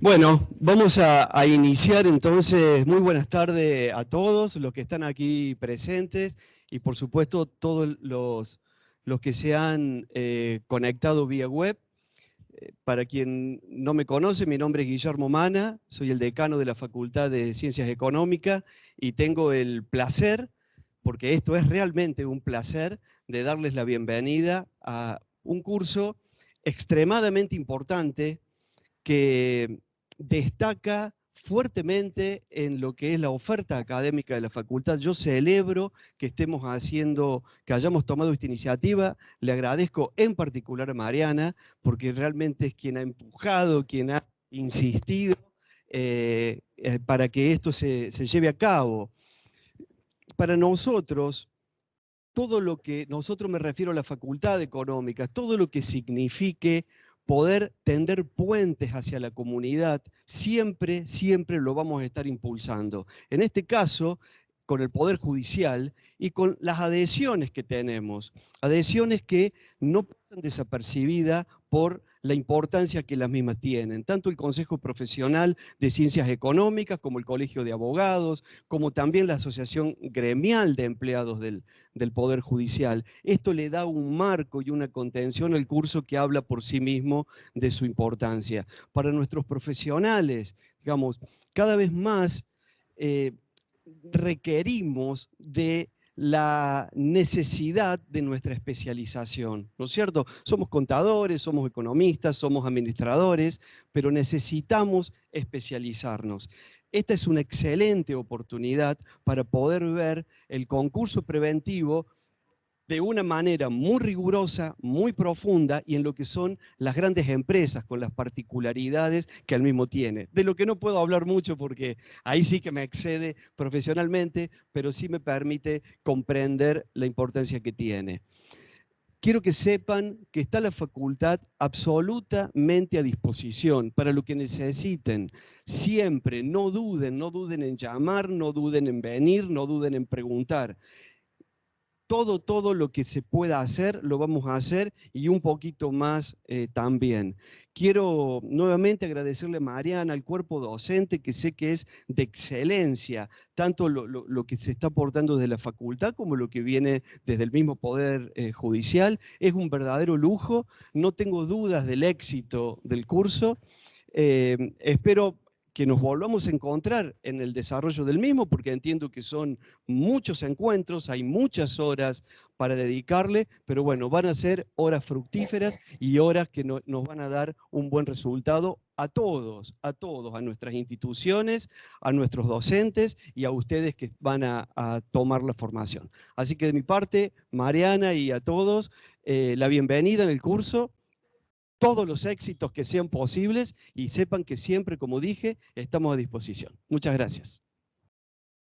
Bueno, vamos a iniciar entonces. Muy buenas tardes a todos los que están aquí presentes y por supuesto todos los que se han conectado vía web. Para quien no me conoce, mi nombre es Guillermo Mana, soy el decano de la Facultad de Ciencias Económicas y tengo el placer, porque esto es realmente un placer, de darles la bienvenida a un curso extremadamente importante que destaca fuertemente en lo que es la oferta académica de la facultad. Yo celebro que estemos haciendo, que hayamos tomado esta iniciativa. Le agradezco en particular a Mariana, porque realmente es quien ha empujado, quien ha insistido para que esto se lleve a cabo. Para nosotros, todo lo que, nosotros me refiero a la facultad de económicas, todo lo que signifique poder tender puentes hacia la comunidad, siempre, siempre lo vamos a estar impulsando. En este caso, con el Poder Judicial y con las adhesiones que tenemos, adhesiones que no pasan desapercibidas por la importancia que las mismas tienen, tanto el Consejo Profesional de Ciencias Económicas como el Colegio de Abogados, como también la Asociación Gremial de Empleados del Poder Judicial. Esto le da un marco y una contención al curso que habla por sí mismo de su importancia. Para nuestros profesionales, digamos, cada vez más eh, requerimos de la necesidad de nuestra especialización, ¿no es cierto? Somos contadores, somos economistas, somos administradores, pero necesitamos especializarnos. Esta es una excelente oportunidad para poder ver el concurso preventivo de una manera muy rigurosa, muy profunda y en lo que son las grandes empresas con las particularidades que al mismo tiene. De lo que no puedo hablar mucho porque ahí sí que me excede profesionalmente, pero sí me permite comprender la importancia que tiene. Quiero que sepan que está la facultad absolutamente a disposición para lo que necesiten. Siempre, no duden, no duden en llamar, no duden en venir, no duden en preguntar. Todo lo que se pueda hacer, lo vamos a hacer y un poquito más también. Quiero nuevamente agradecerle a Mariana, al cuerpo docente, que sé que es de excelencia, tanto lo que se está aportando desde la facultad como lo que viene desde el mismo Poder Judicial. Es un verdadero lujo, no tengo dudas del éxito del curso. Espero que nos volvamos a encontrar en el desarrollo del mismo, porque entiendo que son muchos encuentros, hay muchas horas para dedicarle, pero bueno, van a ser horas fructíferas y horas que nos van a dar un buen resultado a todos, a nuestras instituciones, a nuestros docentes y a ustedes que van a tomar la formación. Así que de mi parte, Mariana y a todos, la bienvenida en el curso, todos los éxitos que sean posibles y sepan que siempre, como dije, estamos a disposición. Muchas gracias.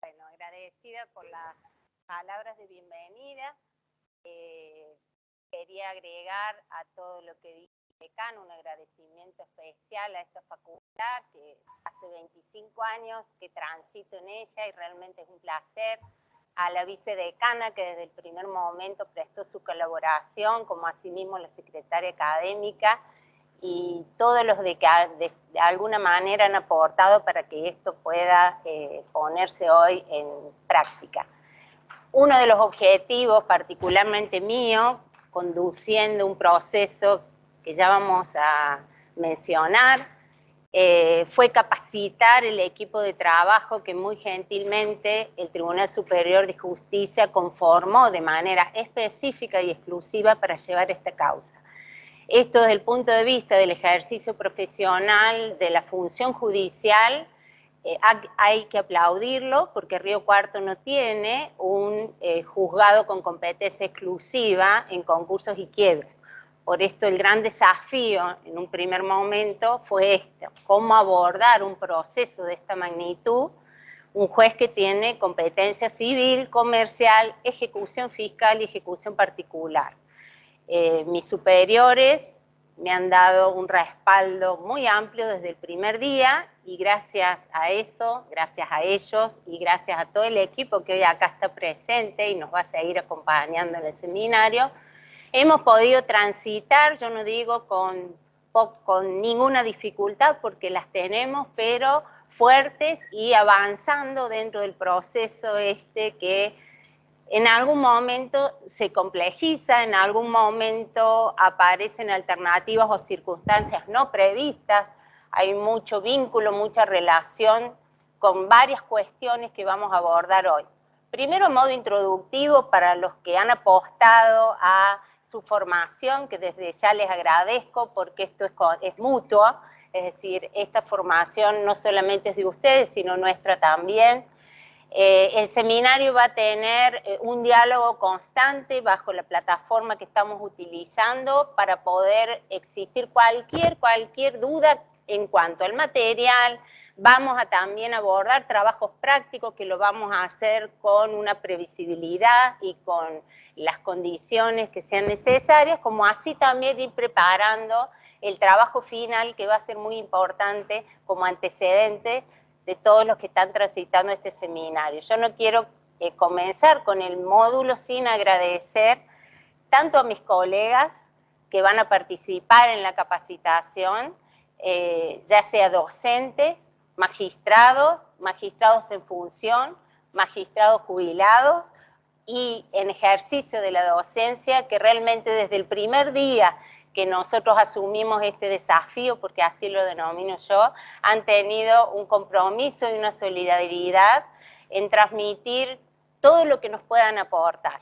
Bueno, agradecida por las palabras de bienvenida. Quería agregar a todo lo que dice el decano un agradecimiento especial a esta facultad que hace 25 años que transito en ella y realmente es un placer. A la vicedecana que desde el primer momento prestó su colaboración, como asimismo la secretaria académica y todos los de alguna manera han aportado para que esto pueda ponerse hoy en práctica. Uno de los objetivos particularmente mío, conduciendo un proceso que ya vamos a mencionar, fue capacitar el equipo de trabajo que muy gentilmente el Tribunal Superior de Justicia conformó de manera específica y exclusiva para llevar esta causa. Esto desde el punto de vista del ejercicio profesional de la función judicial, hay que aplaudirlo porque Río Cuarto no tiene un juzgado con competencia exclusiva en concursos y quiebras. Por esto el gran desafío en un primer momento fue esto, cómo abordar un proceso de esta magnitud, un juez que tiene competencia civil, comercial, ejecución fiscal y ejecución particular. Mis superiores me han dado un respaldo muy amplio desde el primer día y gracias a eso, gracias a ellos y gracias a todo el equipo que hoy acá está presente y nos va a seguir acompañando en el seminario, hemos podido transitar, yo no digo con con ninguna dificultad porque las tenemos, pero fuertes y avanzando dentro del proceso que en algún momento se complejiza, en algún momento aparecen alternativas o circunstancias no previstas, hay mucho vínculo, mucha relación con varias cuestiones que vamos a abordar hoy. Primero, a modo introductivo, para los que han apostado a su formación, que desde ya les agradezco porque esto es mutuo, es decir, esta formación no solamente es de ustedes, sino nuestra también. El seminario va a tener un diálogo constante bajo la plataforma que estamos utilizando para poder existir cualquier duda en cuanto al material. Vamos a también abordar trabajos prácticos que lo vamos a hacer con una previsibilidad y con las condiciones que sean necesarias, como así también ir preparando el trabajo final, que va a ser muy importante como antecedente de todos los que están transitando este seminario. Yo no quiero comenzar con el módulo sin agradecer tanto a mis colegas que van a participar en la capacitación, ya sea docentes, magistrados en función, magistrados jubilados y en ejercicio de la docencia, que realmente desde el primer día que nosotros asumimos este desafío, porque así lo denomino yo, han tenido un compromiso y una solidaridad en transmitir todo lo que nos puedan aportar.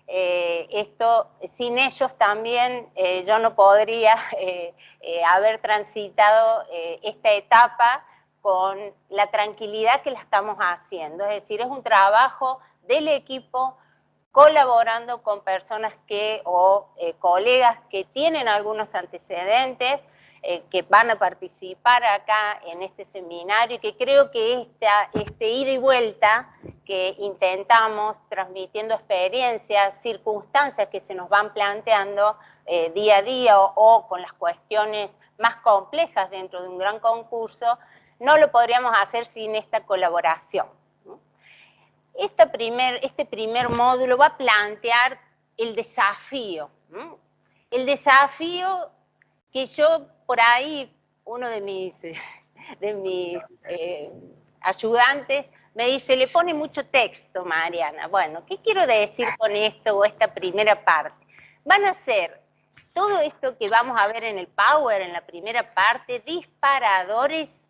Esto, sin ellos también yo no podría haber transitado esta etapa con la tranquilidad que la estamos haciendo. Es decir, es un trabajo del equipo colaborando con personas colegas que tienen algunos antecedentes, que van a participar acá en este seminario, y que creo que este ida y vuelta que intentamos, transmitiendo experiencias, circunstancias que se nos van planteando día a día o con las cuestiones más complejas dentro de un gran concurso, no lo podríamos hacer sin esta colaboración. Este primer módulo va a plantear el desafío. El desafío que yo por ahí, uno de mis ayudantes me dice, le pone mucho texto, Mariana. Bueno, ¿qué quiero decir con esto o esta primera parte? Van a ser todo esto que vamos a ver en el Power, en la primera parte, disparadores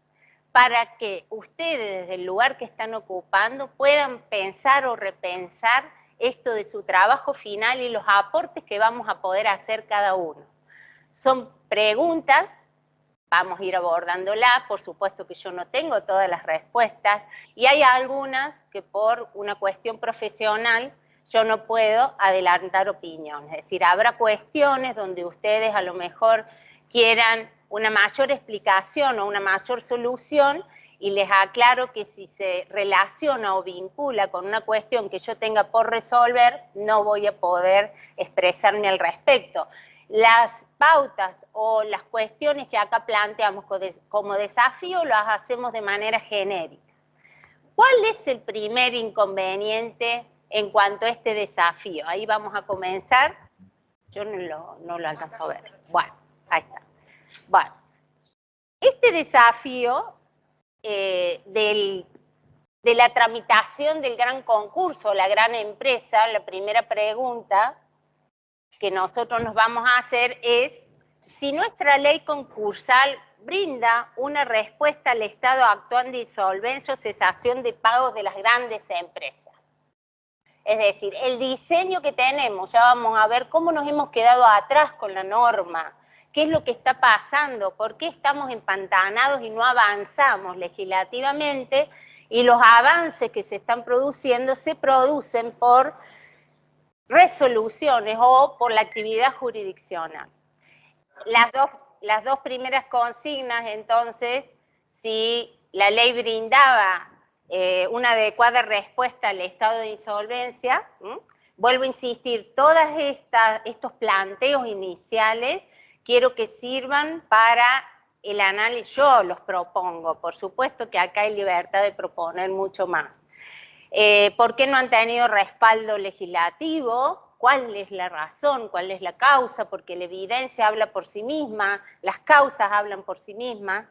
para que ustedes, desde el lugar que están ocupando, puedan pensar o repensar esto de su trabajo final y los aportes que vamos a poder hacer cada uno. Son preguntas, vamos a ir abordándolas, por supuesto que yo no tengo todas las respuestas, y hay algunas que por una cuestión profesional yo no puedo adelantar opinión. Es decir, habrá cuestiones donde ustedes a lo mejor quieran una mayor explicación o una mayor solución, y les aclaro que si se relaciona o vincula con una cuestión que yo tenga por resolver, no voy a poder expresarme al respecto. Las pautas o las cuestiones que acá planteamos como desafío las hacemos de manera genérica. ¿Cuál es el primer inconveniente en cuanto a este desafío? Ahí vamos a comenzar. Yo no lo alcanzo a ver. Bueno, ahí está. Bueno, este desafío de la tramitación del gran concurso, la gran empresa, la primera pregunta que nosotros nos vamos a hacer es si nuestra ley concursal brinda una respuesta al estado actual de insolvencia o cesación de pagos de las grandes empresas. Es decir, el diseño que tenemos, ya vamos a ver cómo nos hemos quedado atrás con la norma, qué es lo que está pasando, por qué estamos empantanados y no avanzamos legislativamente, y los avances que se están produciendo se producen por resoluciones o por la actividad jurisdiccional. Las dos primeras consignas, entonces, si la ley brindaba una adecuada respuesta al estado de insolvencia, vuelvo a insistir, todos estos planteos iniciales quiero que sirvan para el análisis. Yo los propongo, por supuesto que acá hay libertad de proponer mucho más. ¿Por qué no han tenido respaldo legislativo? cuál es la razón, cuál es la causa, porque la evidencia habla por sí misma, las causas hablan por sí mismas.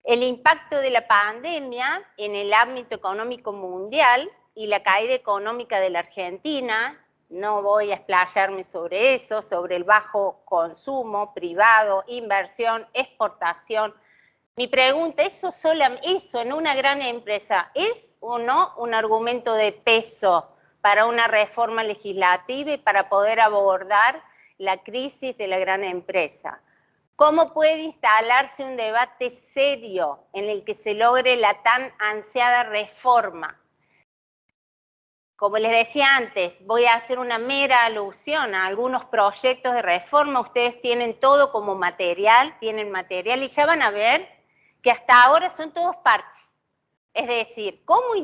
El impacto de la pandemia en el ámbito económico mundial y la caída económica de la Argentina, no voy a explayarme sobre eso, sobre el bajo consumo privado, inversión, exportación. Mi pregunta, ¿eso en una gran empresa es o no un argumento de peso para una reforma legislativa y para poder abordar la crisis de la gran empresa? ¿Cómo puede instalarse un debate serio en el que se logre la tan ansiada reforma? Como les decía antes, voy a hacer una mera alusión a algunos proyectos de reforma. Ustedes tienen todo como material, tienen material y ya van a ver que hasta ahora son todos parches. Es decir, cómo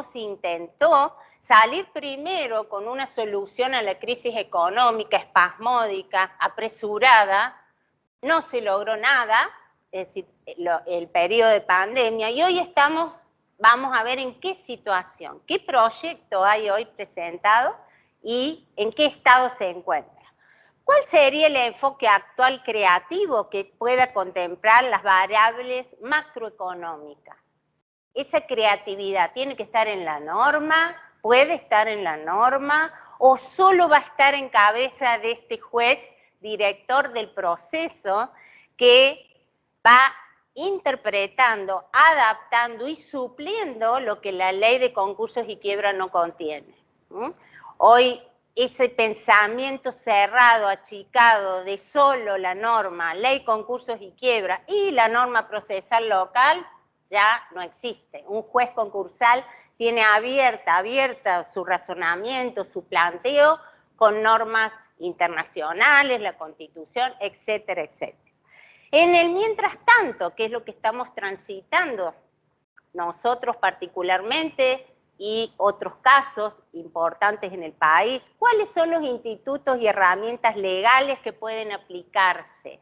se intentó salir primero con una solución a la crisis económica espasmódica, apresurada, no se logró nada, es decir, el periodo de pandemia, y hoy vamos a ver en qué situación, qué proyecto hay hoy presentado y en qué estado se encuentra. ¿Cuál sería el enfoque actual creativo que pueda contemplar las variables macroeconómicas? Esa creatividad tiene que estar en la norma, puede estar en la norma, o solo va a estar en cabeza de este juez director del proceso que va interpretando, adaptando y supliendo lo que la ley de concursos y quiebra no contiene. Hoy ese pensamiento cerrado, achicado de solo la norma, ley, concursos y quiebra y la norma procesal local ya no existe. Un juez concursal tiene abierta su razonamiento, su planteo con normas internacionales, la Constitución, etcétera, etcétera. En el mientras tanto, que es lo que estamos transitando nosotros particularmente y otros casos importantes en el país, ¿cuáles son los institutos y herramientas legales que pueden aplicarse?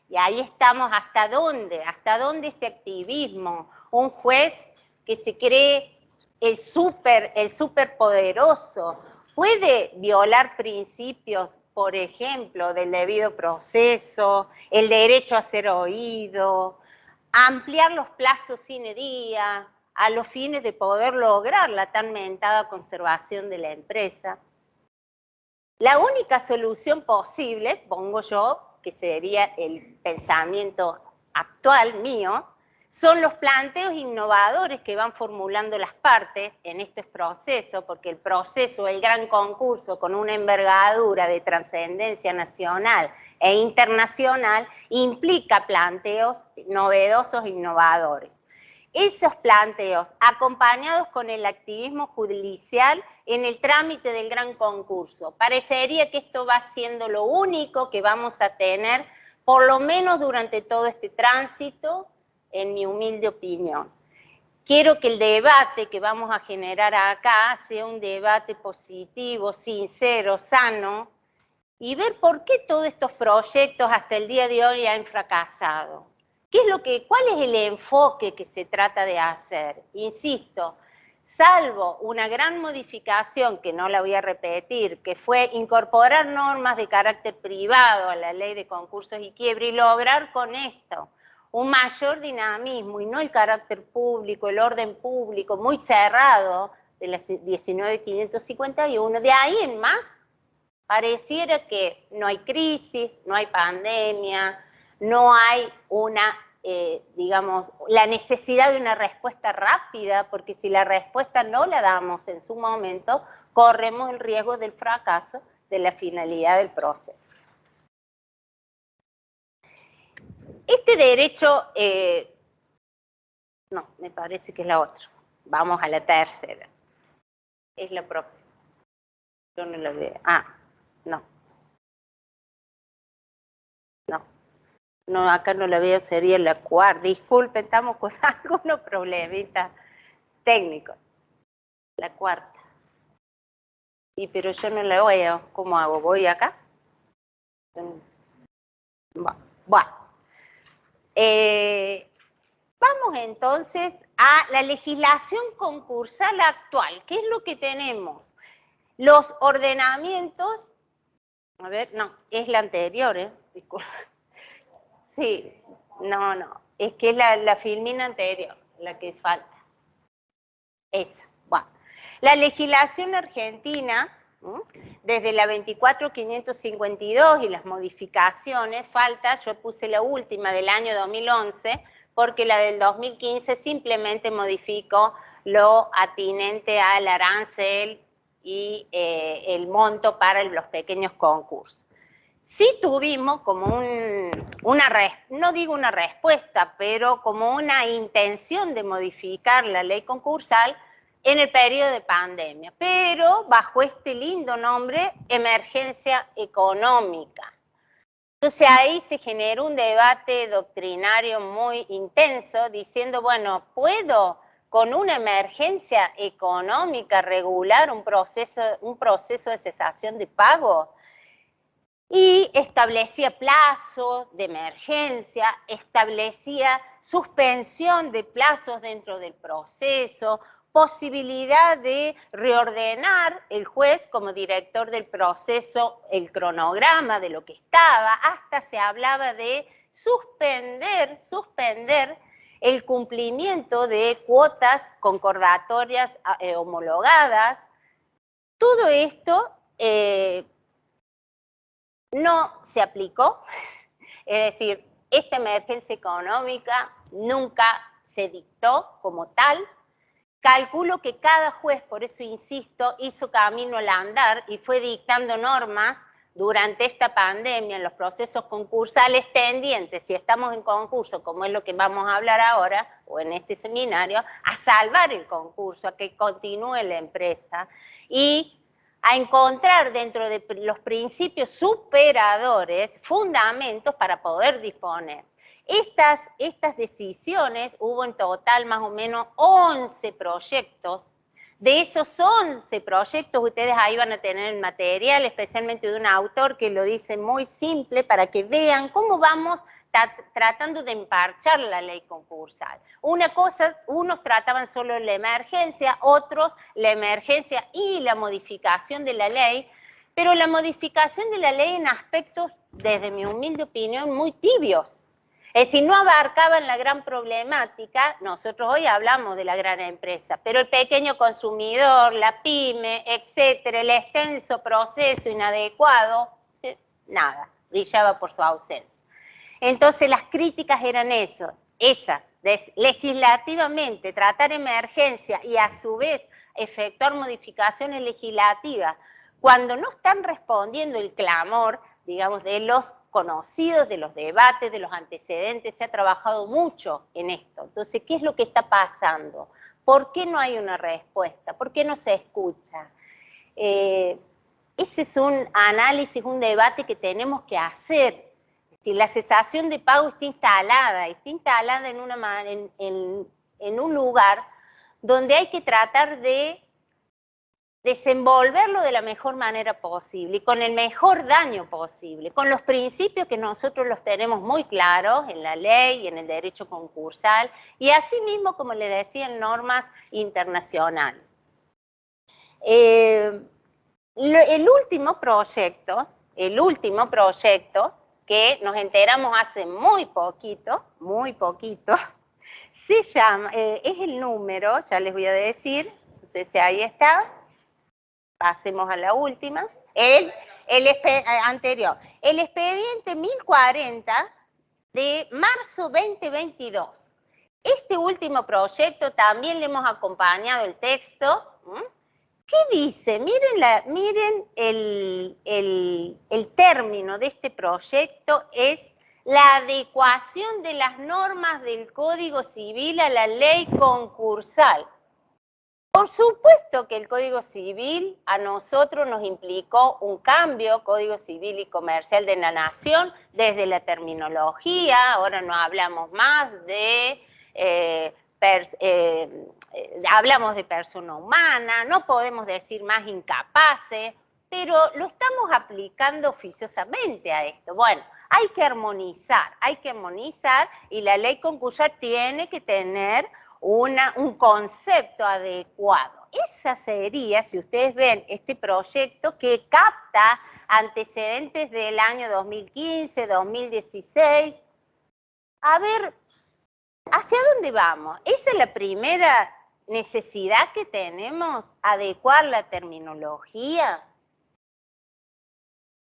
Y ahí estamos, ¿hasta dónde? ¿Hasta dónde este activismo? Un juez que se cree el superpoderoso, ¿puede violar principios, por ejemplo, del debido proceso, el derecho a ser oído, ampliar los plazos sine die a los fines de poder lograr la tan mentada conservación de la empresa? La única solución posible, pongo yo, que sería el pensamiento actual mío, son los planteos innovadores que van formulando las partes en estos procesos, porque el proceso, el gran concurso con una envergadura de trascendencia nacional e internacional, implica planteos novedosos e innovadores. Esos planteos, acompañados con el activismo judicial en el trámite del gran concurso. Parecería que esto va siendo lo único que vamos a tener, por lo menos durante todo este tránsito, en mi humilde opinión. Quiero que el debate que vamos a generar acá sea un debate positivo, sincero, sano, y ver por qué todos estos proyectos hasta el día de hoy han fracasado. ¿Cuál es el enfoque que se trata de hacer? Insisto, salvo una gran modificación, que no la voy a repetir, que fue incorporar normas de carácter privado a la ley de concursos y quiebra y lograr con esto un mayor dinamismo y no el carácter público, el orden público muy cerrado de la 19.551, de ahí en más pareciera que no hay crisis, no hay pandemia, no hay la necesidad de una respuesta rápida, porque si la respuesta no la damos en su momento, corremos el riesgo del fracaso de la finalidad del proceso. Este derecho, no, me parece que es la otra. Vamos a la tercera. Es la próxima. Yo no la veo. No. No, acá no la veo, sería la cuarta. Disculpen, estamos con algunos problemitas técnicos. La cuarta. Pero yo no la veo. ¿Cómo hago? ¿Voy acá? Bueno. Vamos entonces a la legislación concursal actual. ¿Qué es lo que tenemos? Los ordenamientos, a ver, no, es la anterior, disculpa. Sí, no, es que es la filmina anterior, la que falta. Esa, bueno. La legislación argentina, desde la 24.552 y las modificaciones, falta, yo puse la última del año 2011, porque la del 2015 simplemente modificó lo atinente al arancel y el monto para los pequeños concursos. Sí tuvimos como no digo una respuesta, pero como una intención de modificar la ley concursal en el periodo de pandemia, pero bajo este lindo nombre, emergencia económica. Entonces ahí se generó un debate doctrinario muy intenso diciendo, bueno, ¿puedo con una emergencia económica regular un proceso de cesación de pago? Y establecía plazos de emergencia, establecía suspensión de plazos dentro del proceso, posibilidad de reordenar el juez como director del proceso, el cronograma de lo que estaba, hasta se hablaba de suspender el cumplimiento de cuotas concordatorias homologadas. Todo esto no se aplicó, es decir, esta emergencia económica nunca se dictó como tal. Calculo que cada juez, por eso insisto, hizo camino al andar y fue dictando normas durante esta pandemia en los procesos concursales pendientes, si estamos en concurso, como es lo que vamos a hablar ahora, o en este seminario, a salvar el concurso, a que continúe la empresa y a encontrar dentro de los principios superadores fundamentos para poder disponer. Estas decisiones, hubo en total más o menos 11 proyectos. De esos 11 proyectos, ustedes ahí van a tener el material, especialmente de un autor que lo dice muy simple para que vean cómo vamos tratando de emparchar la ley concursal. Unos trataban solo la emergencia, otros la emergencia y la modificación de la ley, pero la modificación de la ley en aspectos, desde mi humilde opinión, muy tibios. Es decir, no abarcaban la gran problemática, nosotros hoy hablamos de la gran empresa, pero el pequeño consumidor, la pyme, etcétera, el extenso proceso inadecuado, nada, brillaba por su ausencia. Entonces las críticas eran esas, legislativamente tratar emergencia y a su vez efectuar modificaciones legislativas cuando no están respondiendo el clamor, digamos, de los conocidos, de los debates, de los antecedentes, se ha trabajado mucho en esto. Entonces, ¿qué es lo que está pasando? ¿Por qué no hay una respuesta? ¿Por qué no se escucha? Ese es un análisis, un debate que tenemos que hacer. Si la cesación de pago está instalada en un lugar donde hay que tratar de desenvolverlo de la mejor manera posible y con el mejor daño posible, con los principios que nosotros los tenemos muy claros en la ley y en el derecho concursal, y asimismo, como les decía, en normas internacionales. El último proyecto que nos enteramos hace muy poquito, se llama, es el número, ya les voy a decir, no sé si ahí está, pasemos a la última, anterior, el expediente 1040 de marzo 2022. Este último proyecto también le hemos acompañado el texto. ¿Qué dice? Miren el término de este proyecto es la adecuación de las normas del Código Civil a la ley concursal. Por supuesto que el Código Civil a nosotros nos implicó un cambio, Código Civil y Comercial de la Nación, desde la terminología, ahora no hablamos más de, hablamos de persona humana, no podemos decir más incapaces, pero lo estamos aplicando oficiosamente a esto. Bueno, hay que armonizar y la ley concursal tiene que tener un concepto adecuado. esa sería, si ustedes ven este proyecto que capta antecedentes del año 2015, 2016, a ver, ¿hacia dónde vamos? Esa es la primera necesidad que tenemos, adecuar la terminología.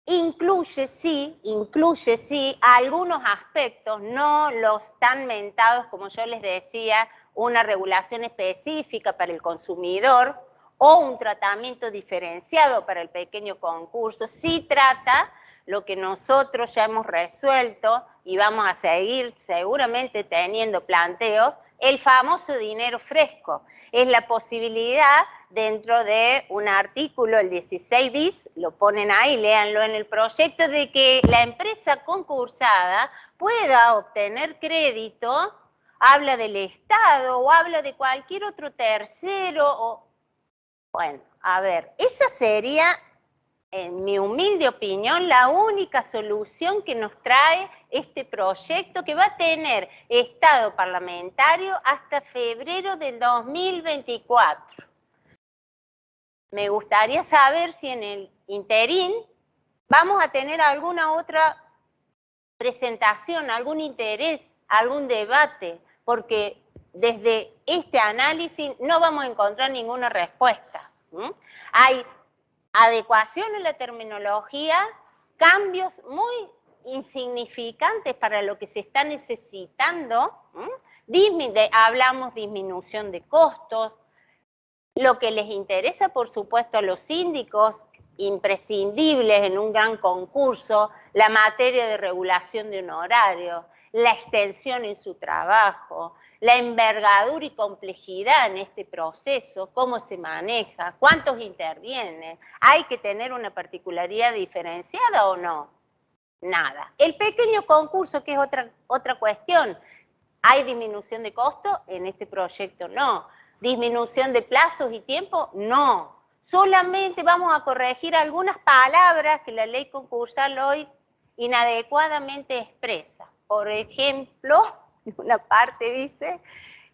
Incluye sí algunos aspectos, no los tan mentados como yo les decía, una regulación específica para el consumidor o un tratamiento diferenciado para el pequeño concurso. Sí trata lo que nosotros ya hemos resuelto y vamos a seguir seguramente teniendo planteos, el famoso dinero fresco. Es la posibilidad dentro de un artículo, el 16 bis, lo ponen ahí, léanlo en el proyecto, de que la empresa concursada pueda obtener crédito, habla del Estado o habla de cualquier otro tercero. Bueno, a ver, esa sería, en mi humilde opinión, la única solución que nos trae este proyecto, que va a tener estado parlamentario hasta febrero del 2024. Me gustaría saber si en el interín vamos a tener alguna otra presentación, algún interés, algún debate, porque desde este análisis no vamos a encontrar ninguna respuesta. Hay adecuación en la terminología, cambios muy insignificantes para lo que se está necesitando. Hablamos disminución de costos. Lo que les interesa, por supuesto, a los síndicos, imprescindibles en un gran concurso, la materia de regulación de honorarios, la extensión en su trabajo, la envergadura y complejidad en este proceso, cómo se maneja, cuántos intervienen, ¿hay que tener una particularidad diferenciada o no? Nada. El pequeño concurso, que es otra cuestión, ¿hay disminución de costo? En este proyecto no. ¿Disminución de plazos y tiempo? No. Solamente vamos a corregir algunas palabras que la ley concursal hoy inadecuadamente expresa. Por ejemplo, una parte dice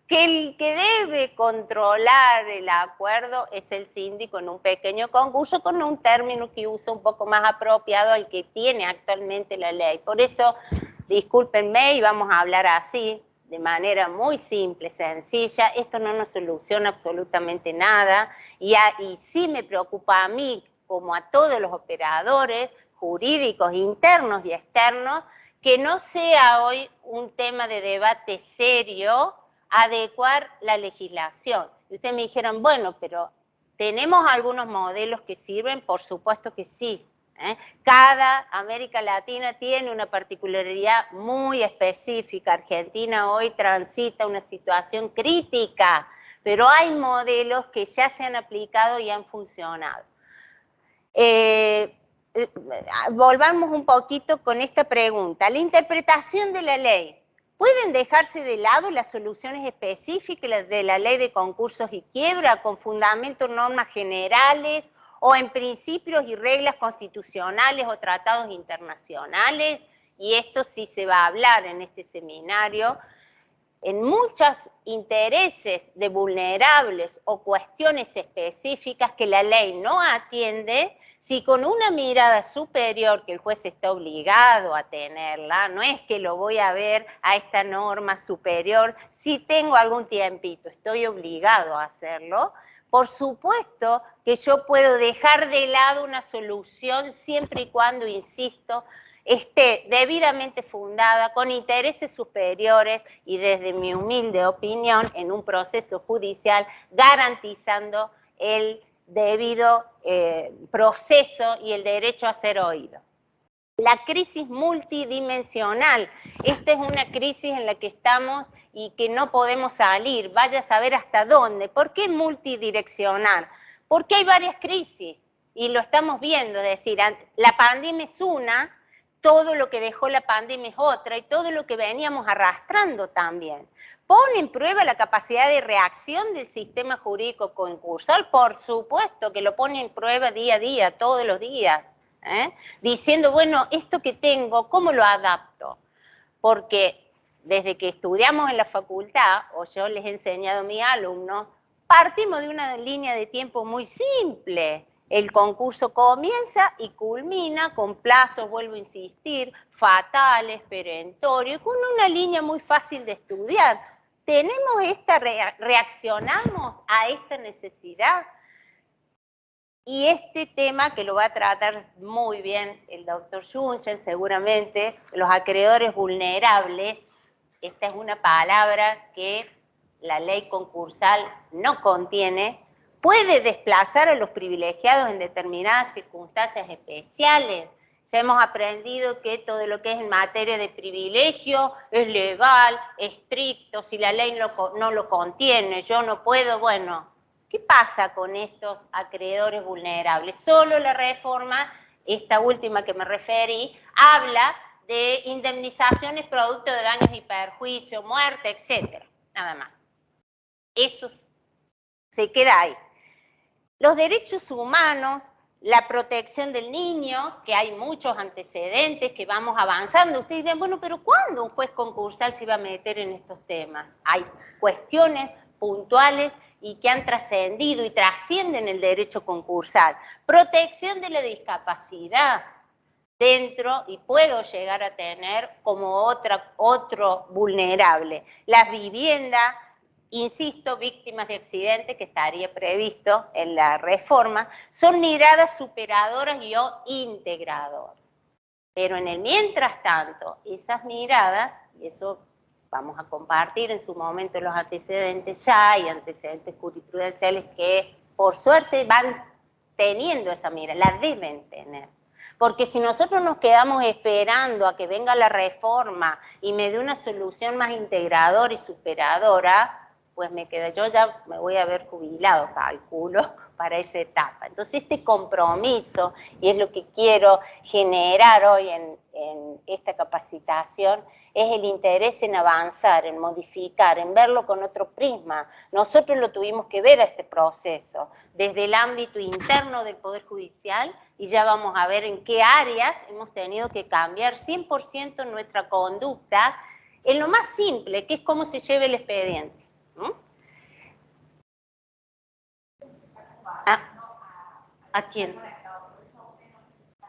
que el que debe controlar el acuerdo es el síndico en un pequeño concurso, con un término que usa un poco más apropiado al que tiene actualmente la ley. Por eso, discúlpenme y vamos a hablar así, de manera muy simple, sencilla. Esto no nos soluciona absolutamente nada y sí me preocupa a mí, como a todos los operadores jurídicos internos y externos, que no sea hoy un tema de debate serio adecuar la legislación. Y ustedes me dijeron, bueno, pero ¿tenemos algunos modelos que sirven? Por supuesto que sí. Cada América Latina tiene una particularidad muy específica. Argentina hoy transita una situación crítica, pero hay modelos que ya se han aplicado y han funcionado. Volvamos un poquito con esta pregunta. La interpretación de la ley. ¿Pueden dejarse de lado las soluciones específicas de la ley de concursos y quiebra con fundamento en normas generales o en principios y reglas constitucionales o tratados internacionales? Y esto sí se va a hablar en este seminario. En muchos intereses de vulnerables o cuestiones específicas que la ley no atiende, si con una mirada superior que el juez está obligado a tenerla, no es que lo voy a ver a esta norma superior, si tengo algún tiempito, estoy obligado a hacerlo, por supuesto que yo puedo dejar de lado una solución siempre y cuando, insisto, esté debidamente fundada, con intereses superiores y desde mi humilde opinión, en un proceso judicial, garantizando el debido proceso y el derecho a ser oído. La crisis multidimensional. Esta es una crisis en la que estamos y que no podemos salir. Vaya a saber hasta dónde. ¿Por qué multidireccional? Porque hay varias crisis y lo estamos viendo. Es decir, la pandemia es una, todo lo que dejó la pandemia es otra y todo lo que veníamos arrastrando también. ¿Pone en prueba la capacidad de reacción del sistema jurídico concursal? Por supuesto que lo pone en prueba día a día, todos los días. Diciendo, bueno, esto que tengo, ¿cómo lo adapto? Porque desde que estudiamos en la facultad, o yo les he enseñado a mis alumnos, Partimos de una línea de tiempo muy simple. El concurso comienza y culmina con plazos, vuelvo a insistir, fatales, perentorios, con una línea muy fácil de estudiar. Reaccionamos a esta necesidad. Y este tema, que lo va a tratar muy bien el doctor Junsen, seguramente, los acreedores vulnerables, esta es una palabra que la ley concursal no contiene, puede desplazar a los privilegiados en determinadas circunstancias especiales. Ya hemos aprendido que todo lo que es en materia de privilegio es legal, estricto, si la ley no lo contiene, yo no puedo, bueno. ¿Qué pasa con estos acreedores vulnerables? Solo la reforma, esta última que me referí, habla de indemnizaciones producto de daños y perjuicios, muerte, etc. Nada más. Eso se queda ahí. Los derechos humanos, la protección del niño, que hay muchos antecedentes, que vamos avanzando. Ustedes dirán, bueno, pero ¿cuándo un juez concursal se va a meter en estos temas? Hay cuestiones puntuales y que han trascendido y trascienden el derecho concursal. Protección de la discapacidad dentro, y puedo llegar a tener como otro vulnerable. Las viviendas, insisto, víctimas de accidentes, que estaría previsto en la reforma, son miradas superadoras y o integradoras. Pero en el mientras tanto, esas miradas, y eso vamos a compartir en su momento los antecedentes, ya hay antecedentes jurisprudenciales que por suerte van teniendo esa mirada, la deben tener. Porque si nosotros nos quedamos esperando a que venga la reforma y me dé una solución más integradora y superadora, pues yo ya me voy a ver jubilado, calculo, para esa etapa. Entonces este compromiso, y es lo que quiero generar hoy en esta capacitación, es el interés en avanzar, en modificar, en verlo con otro prisma. Nosotros lo tuvimos que ver a este proceso, desde el ámbito interno del Poder Judicial, y ya vamos a ver en qué áreas hemos tenido que cambiar 100% nuestra conducta, en lo más simple, que es cómo se lleva el expediente. ¿A quién?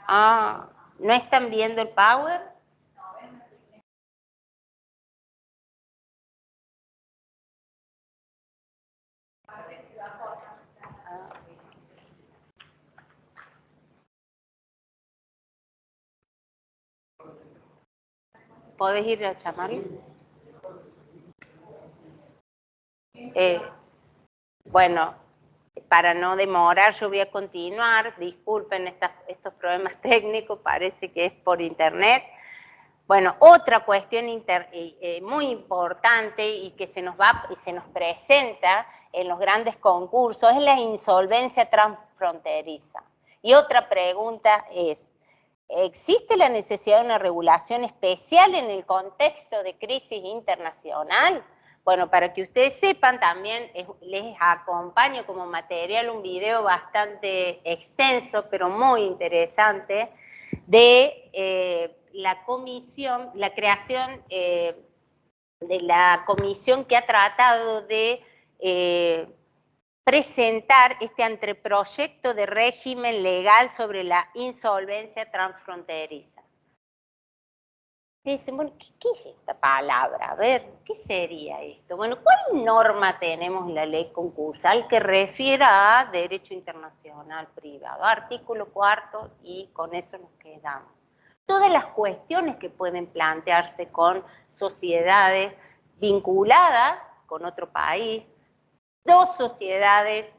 ¿No están viendo el Power? ¿Podés ir a llamarle? Bueno, para no demorar, yo voy a continuar. Disculpen estos problemas técnicos, parece que es por internet. Bueno, otra cuestión muy importante y que se nos presenta en los grandes concursos es la insolvencia transfronteriza. Y otra pregunta es, ¿existe la necesidad de una regulación especial en el contexto de crisis internacional? Bueno, para que ustedes sepan, también les acompaño como material un video bastante extenso, pero muy interesante, de la creación de la comisión que ha tratado de presentar este anteproyecto de régimen legal sobre la insolvencia transfronteriza. Dicen, bueno, ¿qué es esta palabra? A ver, ¿qué sería esto? Bueno, ¿cuál norma tenemos en la ley concursal que refiera a derecho internacional privado? Artículo 4, y con eso nos quedamos. Todas las cuestiones que pueden plantearse con sociedades vinculadas con otro país, dos sociedades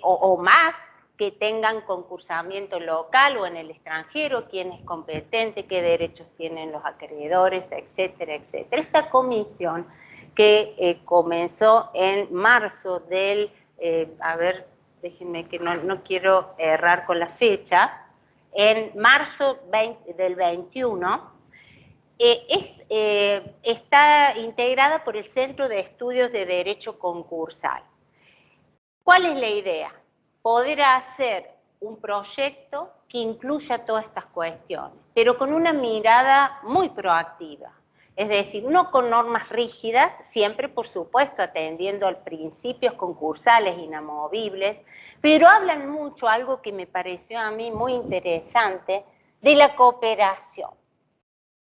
o más que tengan concursamiento local o en el extranjero, quién es competente, qué derechos tienen los acreedores, etcétera, etcétera. Esta comisión que comenzó en marzo del, a ver, déjenme que no quiero errar con la fecha, en marzo del 21, está integrada por el Centro de Estudios de Derecho Concursal. ¿Cuál es la idea? Poder hacer un proyecto que incluya todas estas cuestiones, pero con una mirada muy proactiva. Es decir, no con normas rígidas, siempre por supuesto atendiendo a principios concursales inamovibles, pero hablan mucho, algo que me pareció a mí muy interesante, de la cooperación.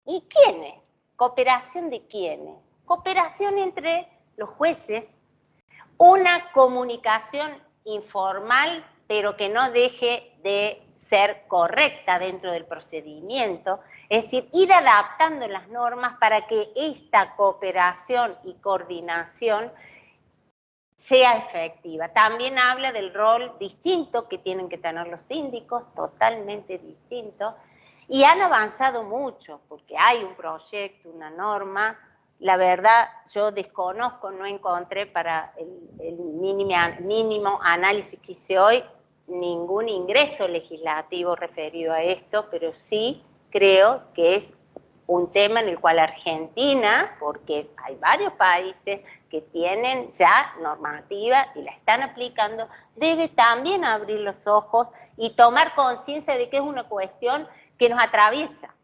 ¿Y quiénes? ¿Cooperación de quiénes? Cooperación entre los jueces, una comunicación informal, pero que no deje de ser correcta dentro del procedimiento, es decir, ir adaptando las normas para que esta cooperación y coordinación sea efectiva. También habla del rol distinto que tienen que tener los síndicos, totalmente distinto, y han avanzado mucho, porque hay un proyecto, una norma. La verdad, yo desconozco, no encontré para el mínimo análisis que hice hoy ningún ingreso legislativo referido a esto, pero sí creo que es un tema en el cual Argentina, porque hay varios países que tienen ya normativa y la están aplicando, debe también abrir los ojos y tomar conciencia de que es una cuestión que nos atraviesa.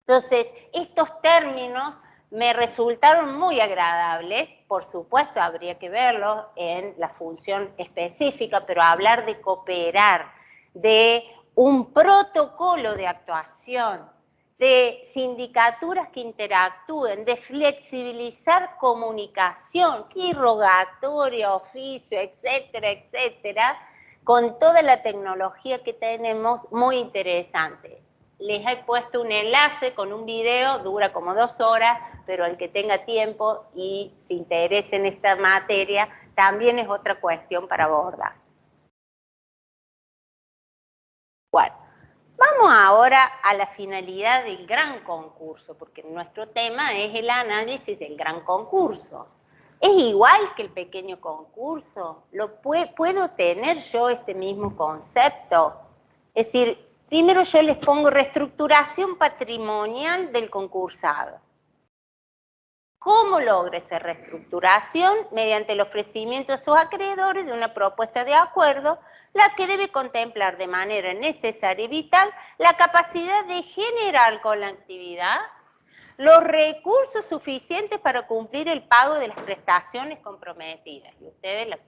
Entonces, estos términos me resultaron muy agradables, por supuesto habría que verlos en la función específica, pero hablar de cooperar, de un protocolo de actuación, de sindicaturas que interactúen, de flexibilizar comunicación, que rogatoria, oficio, etcétera, etcétera, con toda la tecnología que tenemos, muy interesante. Les he puesto un enlace con un video, dura como 2 horas, pero el que tenga tiempo y se interese en esta materia, también es otra cuestión para abordar. Bueno, vamos ahora a la finalidad del gran concurso, porque nuestro tema es el análisis del gran concurso. ¿Es igual que el pequeño concurso? ¿Puedo tener yo este mismo concepto? Es decir, primero yo les pongo reestructuración patrimonial del concursado. ¿Cómo logra esa reestructuración? Mediante el ofrecimiento a sus acreedores de una propuesta de acuerdo, la que debe contemplar de manera necesaria y vital la capacidad de generar con la actividad los recursos suficientes para cumplir el pago de las prestaciones comprometidas. Y ustedes,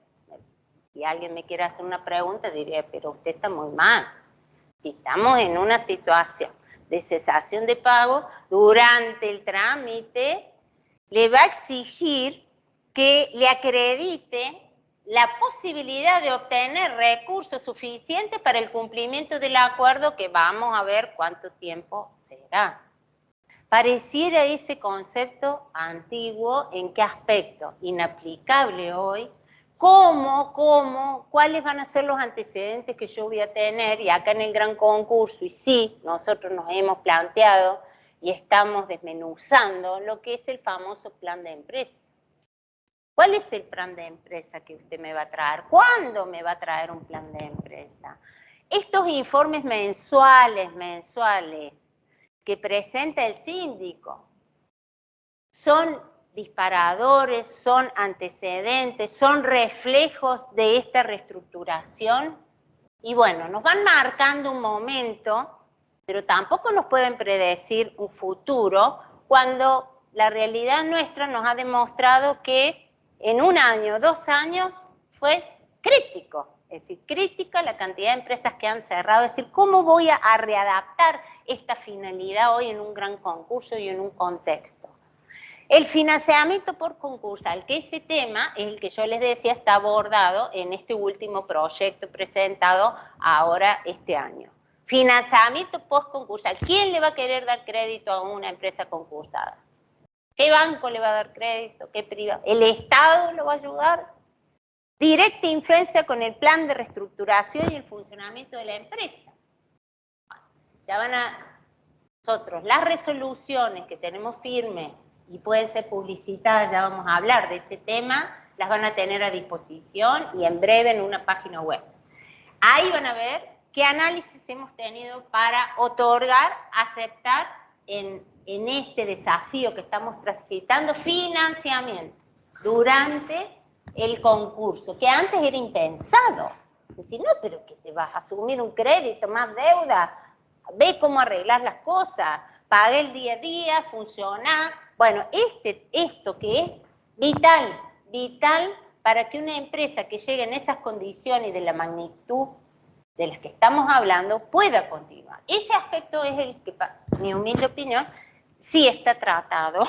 si alguien me quiere hacer una pregunta, diría, pero usted está muy mal. Si estamos en una situación de cesación de pago, durante el trámite le va a exigir que le acredite la posibilidad de obtener recursos suficientes para el cumplimiento del acuerdo, que vamos a ver cuánto tiempo será. Pareciera ese concepto antiguo. ¿En qué aspecto? Inaplicable hoy. ¿Cuáles van a ser los antecedentes que yo voy a tener? Y acá en el gran concurso, y sí, nosotros nos hemos planteado y estamos desmenuzando lo que es el famoso plan de empresa. ¿Cuál es el plan de empresa que usted me va a traer? ¿Cuándo me va a traer un plan de empresa? Estos informes mensuales que presenta el síndico son disparadores, son antecedentes, son reflejos de esta reestructuración. Y bueno, nos van marcando un momento, pero tampoco nos pueden predecir un futuro cuando la realidad nuestra nos ha demostrado que en 1 año, 2 años fue crítico. Es decir, crítica la cantidad de empresas que han cerrado. Es decir, ¿cómo voy a readaptar esta finalidad hoy en un gran concurso y en un contexto? El financiamiento por concursal, que ese tema es el que yo les decía está abordado en este último proyecto presentado ahora este año. Financiamiento post concursal. ¿Quién le va a querer dar crédito a una empresa concursada? ¿Qué banco le va a dar crédito? ¿Qué privado? ¿El Estado lo va a ayudar? Directa influencia con el plan de reestructuración y el funcionamiento de la empresa. Ya van a nosotros las resoluciones que tenemos firmes y pueden ser publicitadas, ya vamos a hablar de ese tema, las van a tener a disposición y en breve en una página web. Ahí van a ver qué análisis hemos tenido para otorgar, aceptar en este desafío que estamos transitando financiamiento durante el concurso, que antes era impensado. Decir, no, pero que te vas a asumir un crédito, más deuda, ve cómo arreglar las cosas, paga el día a día, funciona, Bueno, esto que es vital para que una empresa que llegue en esas condiciones de la magnitud de las que estamos hablando pueda continuar. Ese aspecto es el que, para mi humilde opinión, sí está tratado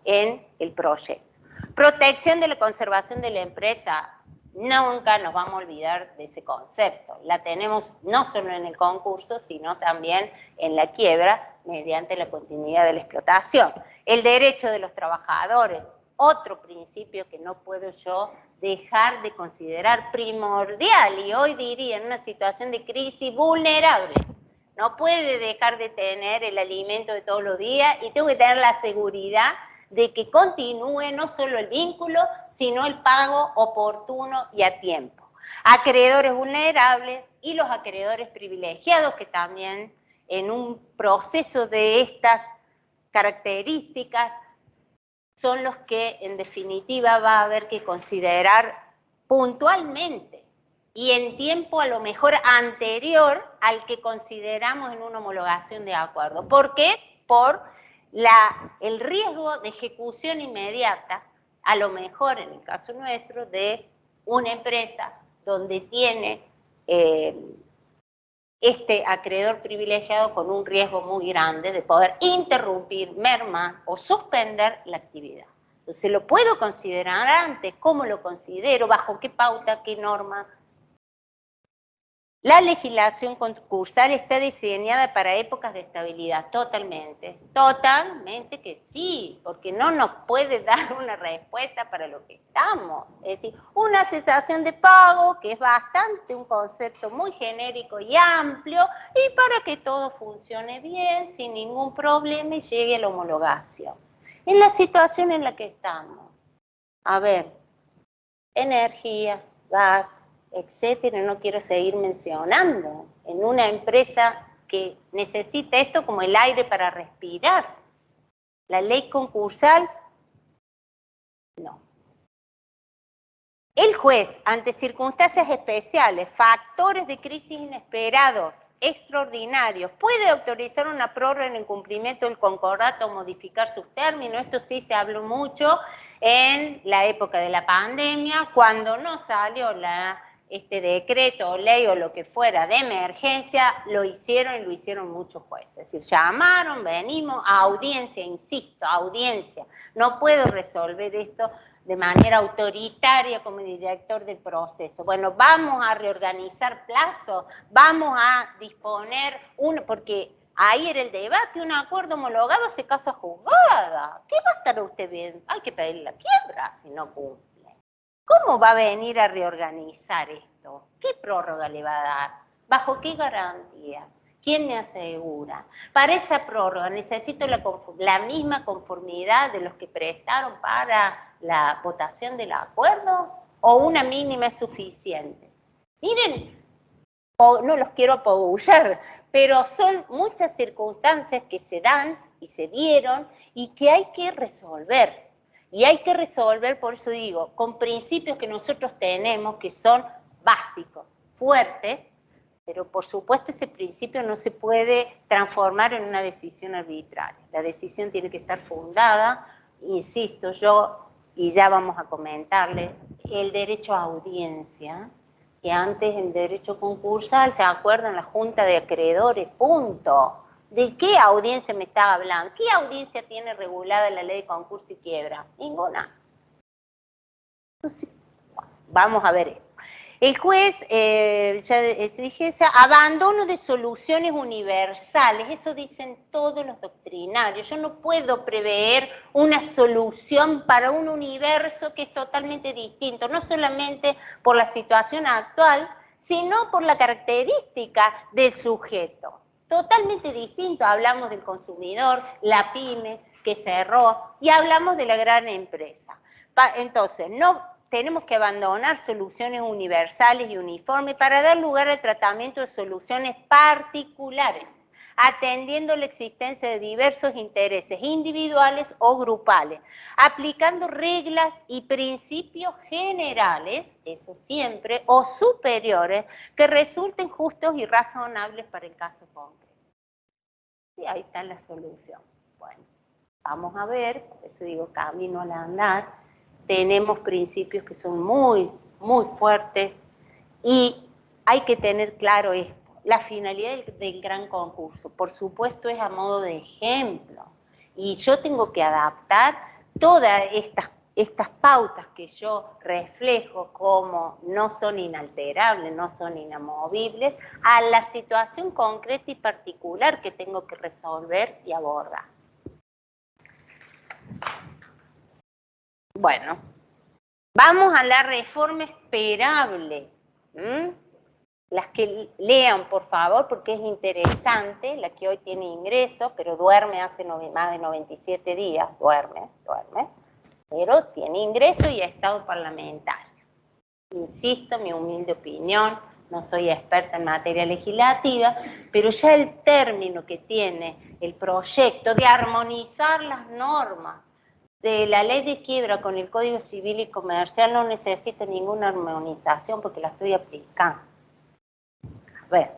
en el proyecto. Protección de la conservación de la empresa, nunca nos vamos a olvidar de ese concepto. La tenemos no solo en el concurso, sino también en la quiebra mediante la continuidad de la explotación. El derecho de los trabajadores, otro principio que no puedo yo dejar de considerar primordial, y hoy diría en una situación de crisis vulnerable. No puede dejar de tener el alimento de todos los días y tengo que tener la seguridad de que continúe no solo el vínculo, sino el pago oportuno y a tiempo. Acreedores vulnerables y los acreedores privilegiados, que también en un proceso de estas características son los que en definitiva va a haber que considerar puntualmente y en tiempo a lo mejor anterior al que consideramos en una homologación de acuerdo. ¿Por qué? Por el riesgo de ejecución inmediata, a lo mejor en el caso nuestro, de una empresa donde tiene este acreedor privilegiado con un riesgo muy grande de poder interrumpir, mermar o suspender la actividad. Entonces, ¿lo puedo considerar antes? ¿Cómo lo considero? ¿Bajo qué pauta? ¿Qué norma? La legislación concursal está diseñada para épocas de estabilidad, totalmente que sí, porque no nos puede dar una respuesta para lo que estamos. Es decir, una cesación de pago, que es bastante un concepto muy genérico y amplio, y para que todo funcione bien, sin ningún problema y llegue a la homologación. En la situación en la que estamos, a ver, energía, gas, etcétera, no quiero seguir mencionando, en una empresa que necesita esto como el aire para respirar. La ley concursal, no. El juez, ante circunstancias especiales, factores de crisis inesperados, extraordinarios, puede autorizar una prórroga en el cumplimiento del concordato o modificar sus términos. Esto sí se habló mucho en la época de la pandemia, cuando no salió este decreto o ley o lo que fuera de emergencia, lo hicieron y lo hicieron muchos jueces. Es decir, llamaron, venimos a audiencia, insisto, audiencia. No puedo resolver esto de manera autoritaria como director del proceso. Bueno, vamos a reorganizar plazos, vamos a disponer, porque ahí era el debate, un acuerdo homologado se casa juzgada. ¿Qué va a estar usted viendo? Hay que pedir la quiebra si no cumple. ¿Cómo va a venir a reorganizar esto? ¿Qué prórroga le va a dar? ¿Bajo qué garantía? ¿Quién me asegura? Para esa prórroga necesito la misma conformidad de los que prestaron para la votación del acuerdo, o una mínima es suficiente. Miren, no los quiero apabullar, pero son muchas circunstancias que se dan y se dieron y que hay que resolver. Y hay que resolver, por eso digo, con principios que nosotros tenemos que son básicos, fuertes, pero por supuesto ese principio no se puede transformar en una decisión arbitraria. La decisión tiene que estar fundada, insisto yo, y ya vamos a comentarle, el derecho a audiencia, que antes en derecho concursal, ¿se acuerdan? La Junta de Acreedores, punto. ¿De qué audiencia me estaba hablando? ¿Qué audiencia tiene regulada la ley de concurso y quiebra? Ninguna. Entonces, vamos a ver esto. El juez, ya dije, abandono de soluciones universales, eso dicen todos los doctrinarios. Yo no puedo prever una solución para un universo que es totalmente distinto, no solamente por la situación actual, sino por la característica del sujeto. Totalmente distinto, hablamos del consumidor, la pyme que cerró, y hablamos de la gran empresa. Entonces, no tenemos que abandonar soluciones universales y uniformes para dar lugar al tratamiento de soluciones particulares, atendiendo la existencia de diversos intereses individuales o grupales, aplicando reglas y principios generales, eso siempre, o superiores, que resulten justos y razonables para el caso concreto. Y ahí está la solución. Bueno. Vamos a ver, por eso digo camino al andar, tenemos principios que son muy, muy fuertes y hay que tener claro esto. La finalidad del gran concurso, por supuesto, es a modo de ejemplo. Y yo tengo que adaptar todas estas pautas que yo reflejo como no son inalterables, no son inamovibles, a la situación concreta y particular que tengo que resolver y abordar. Bueno, vamos a la reforma esperable. Las que lean, por favor, porque es interesante, la que hoy tiene ingreso, pero duerme hace más de 97 días, duerme, pero tiene ingreso y ha estado parlamentario. Insisto, mi humilde opinión, no soy experta en materia legislativa, pero ya el término que tiene el proyecto de armonizar las normas de la ley de quiebra con el Código Civil y Comercial no necesita ninguna armonización porque la estoy aplicando. A ver,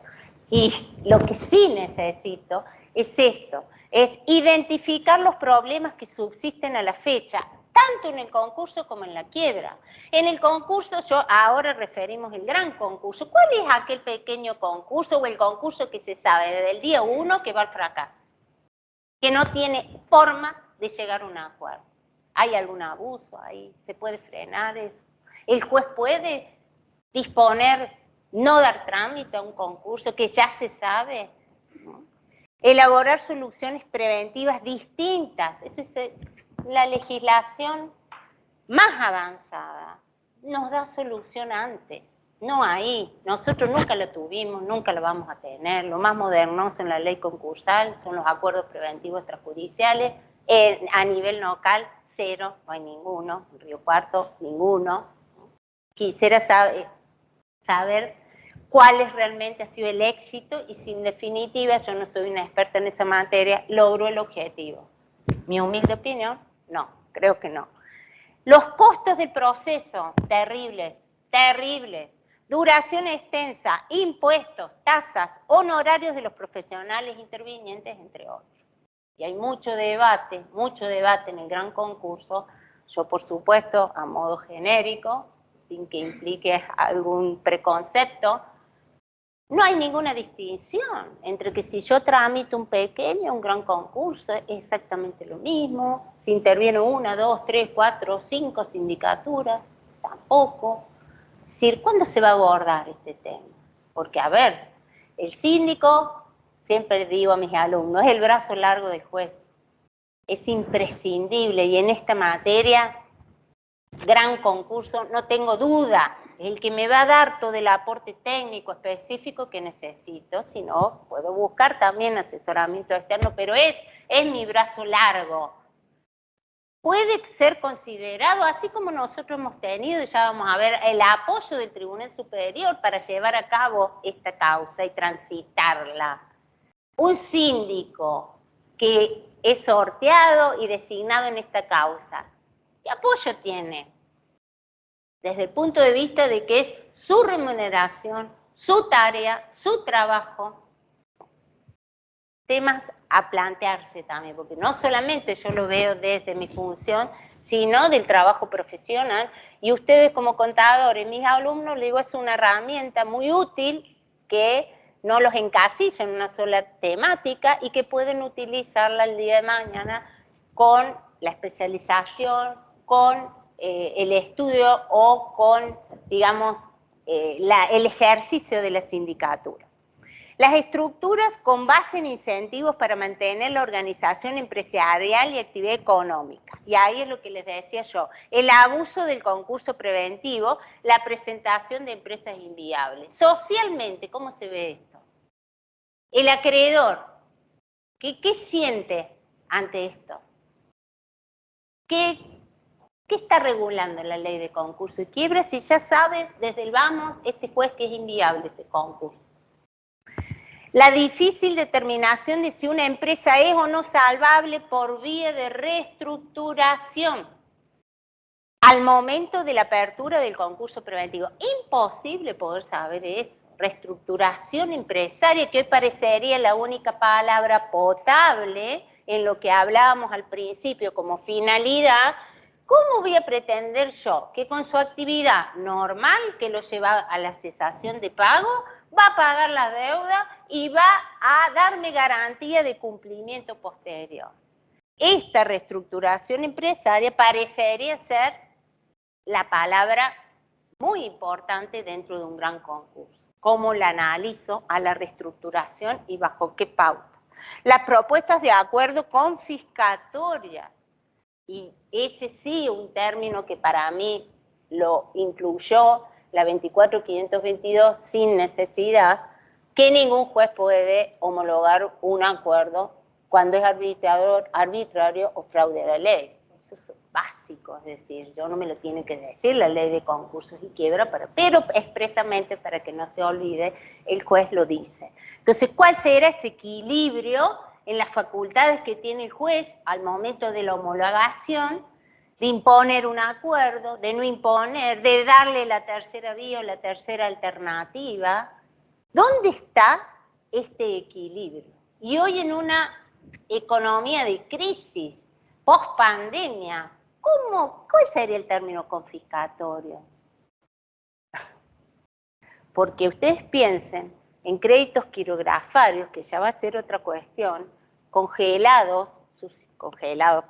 y lo que sí necesito es esto, es identificar los problemas que subsisten a la fecha, tanto en el concurso como en la quiebra. En el concurso, ahora referimos el gran concurso. ¿Cuál es aquel pequeño concurso o el concurso que se sabe desde el día 1 que va al fracaso? Que no tiene forma de llegar a un acuerdo. ¿Hay algún abuso ahí? ¿Se puede frenar eso? ¿El juez puede disponer, no dar trámite a un concurso que ya se sabe? ¿No? Elaborar soluciones preventivas distintas. Eso es la legislación más avanzada. Nos da solución antes. No ahí. Nosotros nunca la tuvimos, nunca la vamos a tener. Lo más modernoso en la ley concursal son los acuerdos preventivos extrajudiciales. A nivel local, cero, no hay ninguno. En Río Cuarto, ninguno. Quisiera saber cuál realmente ha sido el éxito y si en definitiva, yo no soy una experta en esa materia, logró el objetivo. Mi humilde opinión, no, creo que no. Los costos del proceso, terribles, terribles. Duración extensa, impuestos, tasas, honorarios de los profesionales intervinientes, entre otros. Y hay mucho debate en el gran concurso. Yo, por supuesto, a modo genérico, sin que implique algún preconcepto, no hay ninguna distinción entre que si yo tramito un pequeño o un gran concurso, es exactamente lo mismo. Si interviene 1, 2, 3, 4, 5 sindicaturas, tampoco. Es decir, ¿cuándo se va a abordar este tema? Porque, a ver, el síndico, siempre digo a mis alumnos, es el brazo largo del juez. Es imprescindible y en esta materia, gran concurso, no tengo duda, es el que me va a dar todo el aporte técnico específico que necesito, si no, puedo buscar también asesoramiento externo, pero es mi brazo largo. Puede ser considerado, así como nosotros hemos tenido, y ya vamos a ver, el apoyo del Tribunal Superior para llevar a cabo esta causa y transitarla. Un síndico que es sorteado y designado en esta causa, ¿qué apoyo tiene? Desde el punto de vista de que es su remuneración, su tarea, su trabajo. Temas a plantearse también, porque no solamente yo lo veo desde mi función, sino del trabajo profesional. Y ustedes como contadores, mis alumnos, les digo, es una herramienta muy útil que no los encasilla en una sola temática y que pueden utilizarla el día de mañana con la especialización, con el estudio o con, digamos, el ejercicio de la sindicatura. Las estructuras con base en incentivos para mantener la organización empresarial y actividad económica. Y ahí es lo que les decía yo, el abuso del concurso preventivo, la presentación de empresas inviables. Socialmente, ¿cómo se ve esto? El acreedor, ¿qué siente ante esto? ¿Qué está regulando la ley de concurso y quiebra si ya sabe desde el vamos este juez que es inviable este concurso? La difícil determinación de si una empresa es o no salvable por vía de reestructuración al momento de la apertura del concurso preventivo. Imposible poder saber eso. Reestructuración empresaria, que hoy parecería la única palabra potable en lo que hablábamos al principio como finalidad, ¿cómo voy a pretender yo que con su actividad normal, que lo lleva a la cesación de pago, va a pagar la deuda y va a darme garantía de cumplimiento posterior? Esta reestructuración empresaria parecería ser la palabra muy importante dentro de un gran concurso. ¿Cómo la analizo a la reestructuración y bajo qué pauta? Las propuestas de acuerdo confiscatoria. Y ese sí, un término que para mí lo incluyó la 24522 sin necesidad, que ningún juez puede homologar un acuerdo cuando es arbitrario o fraude a la ley. Eso es básico, es decir, yo no me lo tiene que decir la ley de concursos y quiebra, pero expresamente para que no se olvide, el juez lo dice. Entonces, ¿cuál será ese equilibrio en las facultades que tiene el juez al momento de la homologación, de imponer un acuerdo, de no imponer, de darle la tercera vía o la tercera alternativa? ¿Dónde está este equilibrio? Y hoy en una economía de crisis, post-pandemia, ¿cuál sería el término confiscatorio? Porque ustedes piensen en créditos quirografarios, que ya va a ser otra cuestión, congelados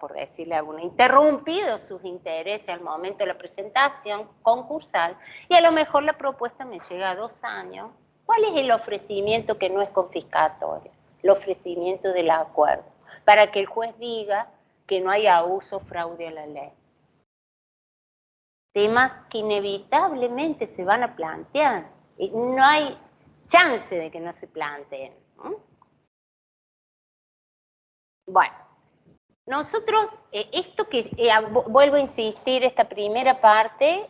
por decirle alguna, interrumpidos sus intereses al momento de la presentación concursal, y a lo mejor la propuesta me llega a 2 años. ¿Cuál es el ofrecimiento que no es confiscatorio? El ofrecimiento del acuerdo, para que el juez diga que no hay abuso o fraude a la ley. Temas que inevitablemente se van a plantear. No hay chance de que no se planteen. Bueno, nosotros, esto que, vuelvo a insistir, esta primera parte,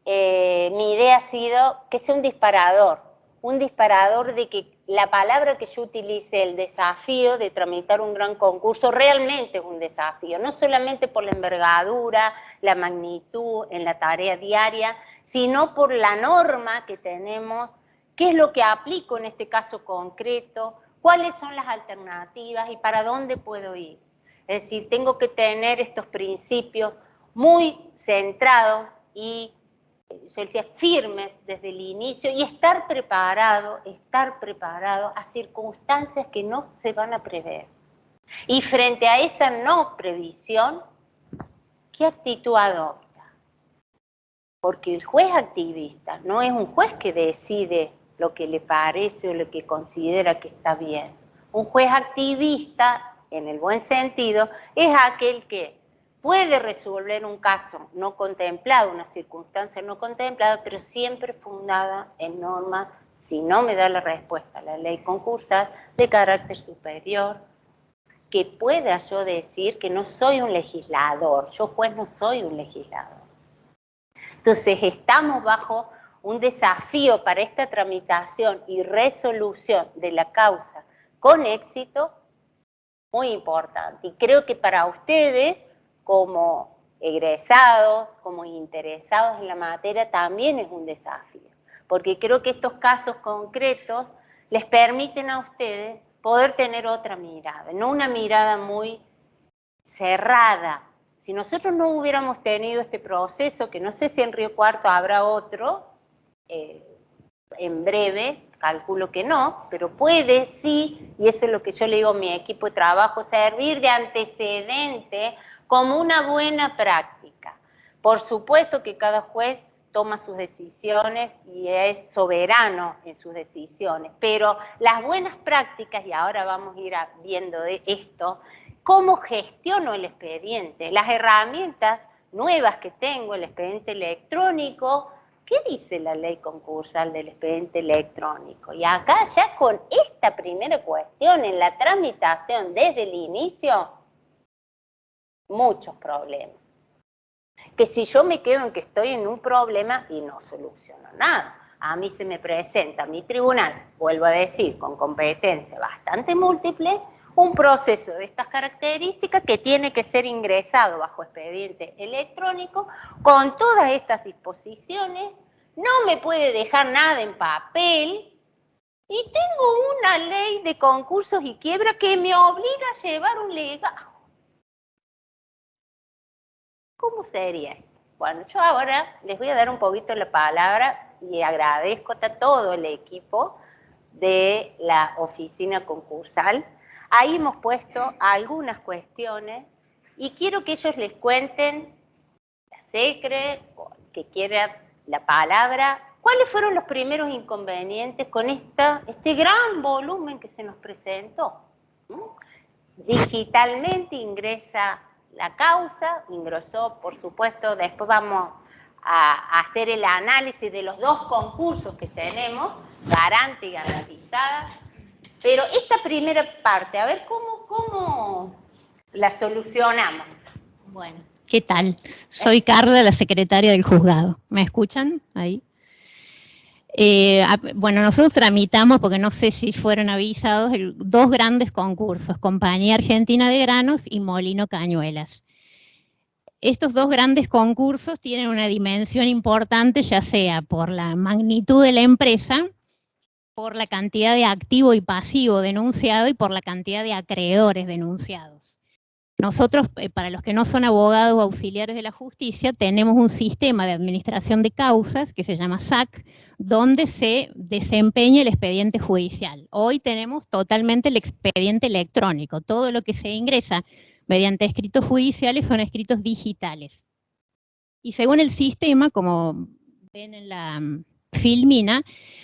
mi idea ha sido que sea un disparador de que la palabra que yo utilice, el desafío de tramitar un gran concurso, realmente es un desafío, no solamente por la envergadura, la magnitud en la tarea diaria, sino por la norma que tenemos, qué es lo que aplico en este caso concreto, cuáles son las alternativas y para dónde puedo ir. Es decir, tengo que tener estos principios muy centrados y, yo decía, firmes desde el inicio y estar preparado a circunstancias que no se van a prever. Y frente a esa no previsión, ¿qué actitud adopta? Porque el juez activista no es un juez que decide lo que le parece o lo que considera que está bien. Un juez activista, en el buen sentido, es aquel que puede resolver un caso no contemplado, una circunstancia no contemplada, pero siempre fundada en normas, si no me da la respuesta a la ley concursal, de carácter superior, que pueda yo decir que no soy un legislador, yo juez no soy un legislador. Entonces, estamos bajo un desafío para esta tramitación y resolución de la causa con éxito muy importante. Y creo que para ustedes, como egresados, como interesados en la materia, también es un desafío. Porque creo que estos casos concretos les permiten a ustedes poder tener otra mirada, no una mirada muy cerrada. Si nosotros no hubiéramos tenido este proceso, que no sé si en Río Cuarto habrá otro, en breve, calculo que no, pero puede, sí, y eso es lo que yo le digo a mi equipo de trabajo, servir de antecedente como una buena práctica. Por supuesto que cada juez toma sus decisiones y es soberano en sus decisiones, pero las buenas prácticas, y ahora vamos a ir viendo de esto, ¿cómo gestiono el expediente? Las herramientas nuevas que tengo, el expediente electrónico. ¿Qué dice la ley concursal del expediente electrónico? Y acá ya con esta primera cuestión, en la tramitación desde el inicio, muchos problemas. Que si yo me quedo en que estoy en un problema y no soluciono nada. A mí se me presenta a mi tribunal, vuelvo a decir, con competencia bastante múltiple, un proceso de estas características que tiene que ser ingresado bajo expediente electrónico con todas estas disposiciones, no me puede dejar nada en papel, Y tengo una ley de concursos y quiebra que me obliga a llevar un legajo. ¿Cómo sería esto? Bueno, yo ahora les voy a dar un poquito la palabra y agradezco a todo el equipo de la oficina concursal. Ahí hemos puesto algunas cuestiones y quiero que ellos les cuenten, la secre, o el que quiera la palabra, cuáles fueron los primeros inconvenientes con este gran volumen que se nos presentó. Digitalmente ingresa la causa, ingresó, por supuesto, después vamos a hacer el análisis de los dos concursos que tenemos, garante y garantizada, pero esta primera parte, a ver cómo la solucionamos. Bueno, ¿qué tal? Soy Carla, la secretaria del juzgado. ¿Me escuchan ahí? Bueno, nosotros tramitamos, porque no sé si fueron avisados, dos grandes concursos, Compañía Argentina de Granos y Molino Cañuelas. Estos dos grandes concursos tienen una dimensión importante, ya sea por la magnitud de la empresa, por la cantidad de activo y pasivo denunciado y por la cantidad de acreedores denunciados. Nosotros, para los que no son abogados o auxiliares de la justicia, tenemos un sistema de administración de causas que se llama SAC, donde se desempeña el expediente judicial. Hoy tenemos totalmente el expediente electrónico. Todo lo que se ingresa mediante escritos judiciales son escritos digitales. Y según el sistema, como ven en la filmina,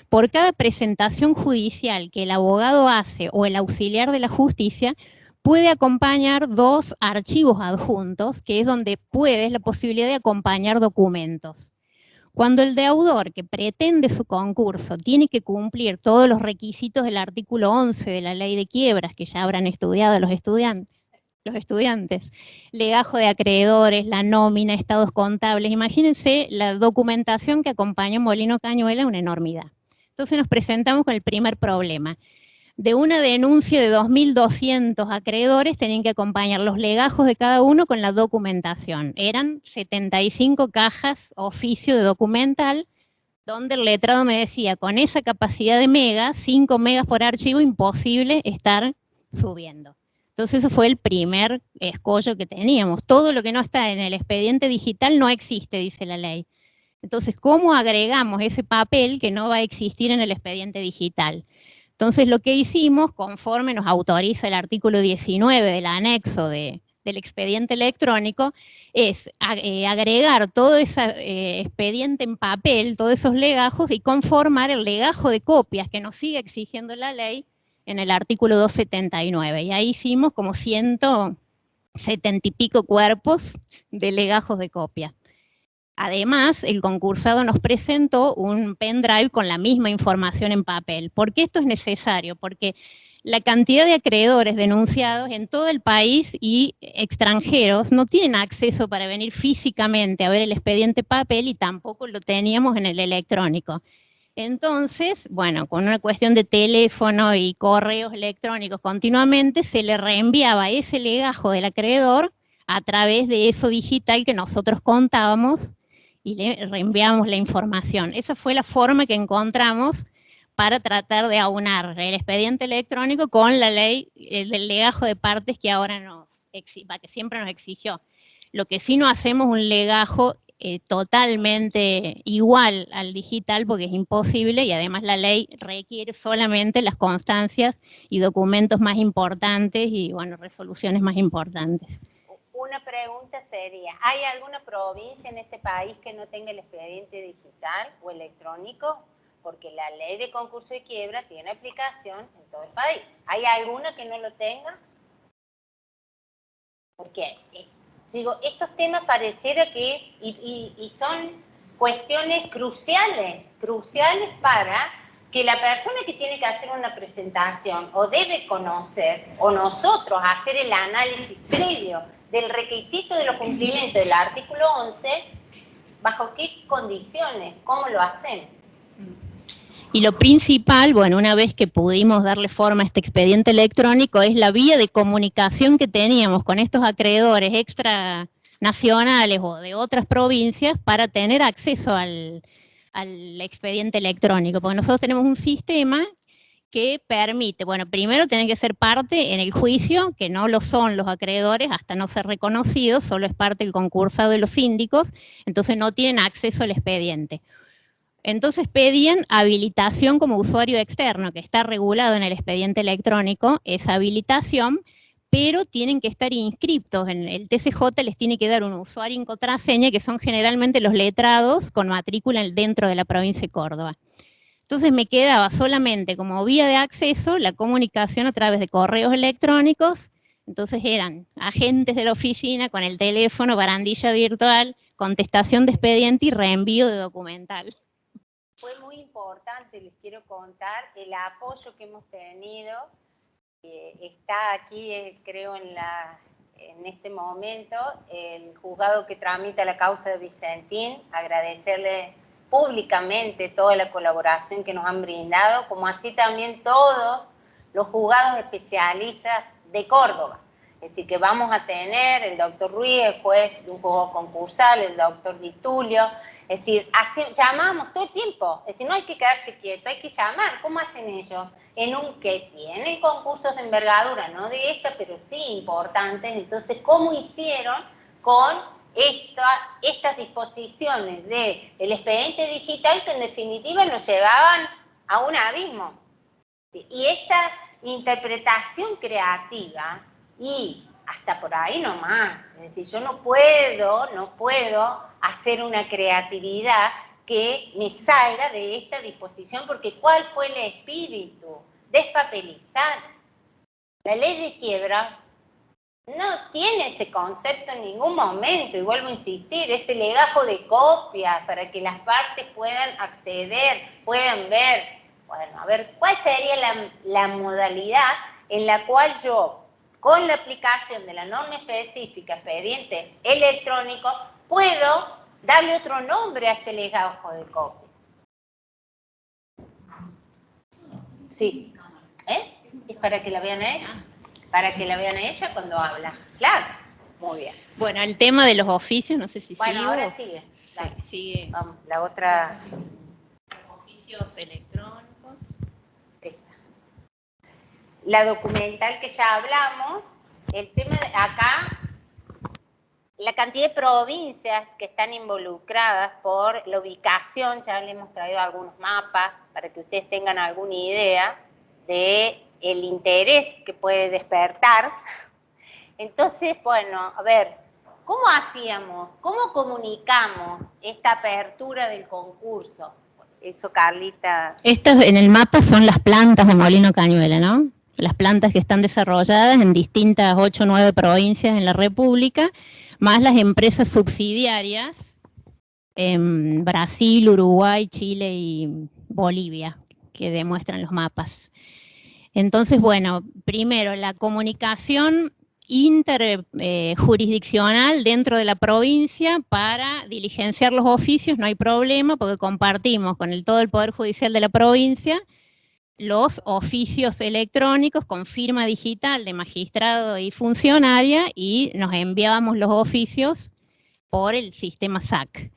por cada presentación judicial que el abogado hace o el auxiliar de la justicia, puede acompañar dos archivos adjuntos, que es donde es la posibilidad de acompañar documentos. Cuando el deudor que pretende su concurso tiene que cumplir todos los requisitos del artículo 11 de la ley de quiebras, que ya habrán estudiado los estudiantes, legajo de acreedores, la nómina, estados contables, imagínense la documentación que acompaña Molino Cañuelas, una enormidad. Entonces nos presentamos con el primer problema. De una denuncia de 2.200 acreedores tenían que acompañar los legajos de cada uno con la documentación. Eran 75 cajas oficio de documental, donde el letrado me decía, con esa capacidad de megas, 5 megas por archivo, imposible estar subiendo. Entonces eso fue el primer escollo que teníamos. Todo lo que no está en el expediente digital no existe, dice la ley. Entonces, ¿cómo agregamos ese papel que no va a existir en el expediente digital? Entonces, lo que hicimos, conforme nos autoriza el artículo 19 del anexo del expediente electrónico, es agregar todo ese expediente en papel, todos esos legajos, y conformar el legajo de copias que nos sigue exigiendo la ley en el artículo 279. Y ahí hicimos como 170 y pico cuerpos de legajos de copia. Además, el concursado nos presentó un pendrive con la misma información en papel. ¿Por qué esto es necesario? Porque la cantidad de acreedores denunciados en todo el país y extranjeros no tienen acceso para venir físicamente a ver el expediente papel y tampoco lo teníamos en el electrónico. Entonces, bueno, con una cuestión de teléfono y correos electrónicos continuamente, se le reenviaba ese legajo del acreedor a través de eso digital que nosotros contábamos y le reenviamos la información. Esa fue la forma que encontramos para tratar de aunar el expediente electrónico con la ley del legajo de partes que ahora que siempre nos exigió. Lo que sí no hacemos un legajo totalmente igual al digital porque es imposible y además la ley requiere solamente las constancias y documentos más importantes y, bueno, resoluciones más importantes. Una pregunta sería, ¿hay alguna provincia en este país que no tenga el expediente digital o electrónico? Porque la ley de concurso y quiebra tiene aplicación en todo el país. ¿Hay alguna que no lo tenga? Porque, digo, esos temas pareciera que, y son cuestiones cruciales para que la persona que tiene que hacer una presentación o debe conocer, o nosotros hacer el análisis previo del requisito de los cumplimientos del artículo 11, ¿bajo qué condiciones? ¿Cómo lo hacen? Y lo principal, bueno, una vez que pudimos darle forma a este expediente electrónico, es la vía de comunicación que teníamos con estos acreedores extranacionales o de otras provincias para tener acceso al expediente electrónico, porque nosotros tenemos un sistema que permite, bueno, primero tienen que ser parte en el juicio, que no lo son los acreedores hasta no ser reconocidos, solo es parte del concursado de los síndicos, entonces no tienen acceso al expediente. Entonces pedían habilitación como usuario externo, que está regulado en el expediente electrónico, esa habilitación, pero tienen que estar inscriptos. En el TCJ les tiene que dar un usuario y contraseña, que son generalmente los letrados con matrícula dentro de la provincia de Córdoba. Entonces me quedaba solamente como vía de acceso la comunicación a través de correos electrónicos. Entonces eran agentes de la oficina con el teléfono, barandilla virtual, contestación de expediente y reenvío de documental. Fue muy importante, les quiero contar, el apoyo que hemos tenido. Está aquí, creo, en este momento, el juzgado que tramita la causa de Vicentín. Agradecerle públicamente toda la colaboración que nos han brindado, como así también todos los juzgados especialistas de Córdoba. Es decir, que vamos a tener el doctor Ruiz, el juez de un juzgado concursal, el doctor Di Tulio. Es decir, llamamos todo el tiempo. Es decir, no hay que quedarse quieto, hay que llamar. ¿Cómo hacen ellos? Que tienen concursos de envergadura, no de esta, pero sí importantes. Entonces, ¿cómo hicieron con estas disposiciones del expediente digital que en definitiva nos llevaban a un abismo? Y esta interpretación creativa, y hasta por ahí nomás, es decir, yo no puedo hacer una creatividad que me salga de esta disposición, porque ¿cuál fue el espíritu? Despapelizar. La ley de quiebra no tiene ese concepto en ningún momento, y vuelvo a insistir, este legajo de copias para que las partes puedan acceder, puedan ver. Bueno, a ver, ¿cuál sería la modalidad en la cual yo, con la aplicación de la norma específica, expediente electrónico, puedo darle otro nombre a este legajo de copias? Sí. ¿Es para que la vean a ella? Para que la vean a ella cuando habla. Claro. Muy bien. Bueno, el tema de los oficios, no sé si bueno, sigo. ahora sigue. Sí, sigue. Vamos, la otra. Oficios electrónicos. Esta. La documental que ya hablamos, el tema de acá, la cantidad de provincias que están involucradas por la ubicación, ya le hemos traído algunos mapas para que ustedes tengan alguna idea de el interés que puede despertar. Entonces, bueno, a ver, ¿cómo hacíamos? ¿Cómo comunicamos esta apertura del concurso? Eso, Carlita. Estas en el mapa son las plantas de Molino Cañuela, ¿no? Las plantas que están desarrolladas en distintas 8 o 9 provincias en la República, más las empresas subsidiarias en Brasil, Uruguay, Chile y Bolivia, que demuestran los mapas. Entonces, bueno, primero, la comunicación interjurisdiccional dentro de la provincia para diligenciar los oficios, no hay problema, porque compartimos con todo el Poder Judicial de la provincia los oficios electrónicos con firma digital de magistrado y funcionaria, y nos enviábamos los oficios por el sistema SAC.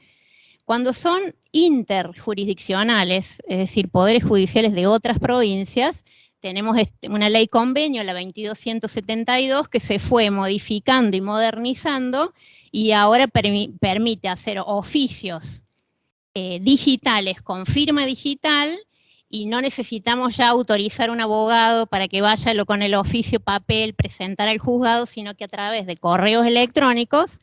Cuando son interjurisdiccionales, es decir, poderes judiciales de otras provincias, tenemos una ley convenio, la 22.172, que se fue modificando y modernizando, y ahora permite hacer oficios digitales con firma digital, y no necesitamos ya autorizar a un abogado para que vaya con el oficio papel, presentar al juzgado, sino que a través de correos electrónicos,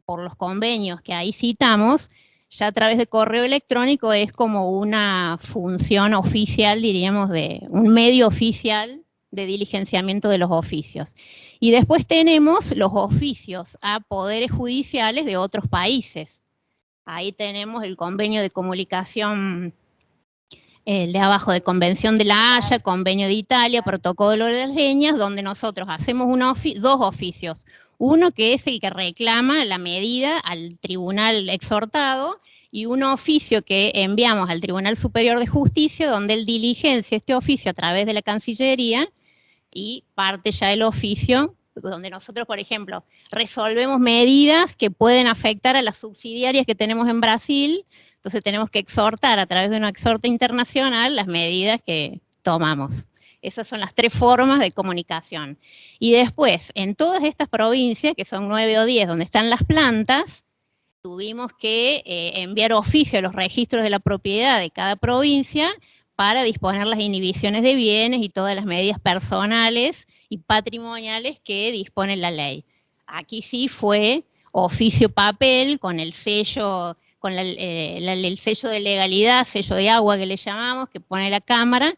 por los convenios que ahí citamos, ya a través de correo electrónico es como una función oficial, diríamos, de un medio oficial de diligenciamiento de los oficios. Y después tenemos los oficios a poderes judiciales de otros países. Ahí tenemos el convenio de comunicación, el de abajo de Convención de la Haya, Convenio de Italia, Protocolo de las Leñas, donde nosotros hacemos dos oficios. Uno que es el que reclama la medida al tribunal exhortado, y un oficio que enviamos al Tribunal Superior de Justicia, donde él diligencia este oficio a través de la Cancillería, y parte ya el oficio, donde nosotros, por ejemplo, resolvemos medidas que pueden afectar a las subsidiarias que tenemos en Brasil. Entonces tenemos que exhortar a través de una exhorta internacional las medidas que tomamos. Esas son las 3 formas de comunicación. Y después, en todas estas provincias, que son 9 o 10, donde están las plantas, tuvimos que enviar oficio a los registros de la propiedad de cada provincia para disponer las inhibiciones de bienes y todas las medidas personales y patrimoniales que dispone la ley. Aquí sí fue oficio papel con el sello, con el sello de legalidad, sello de agua que le llamamos, que pone la Cámara,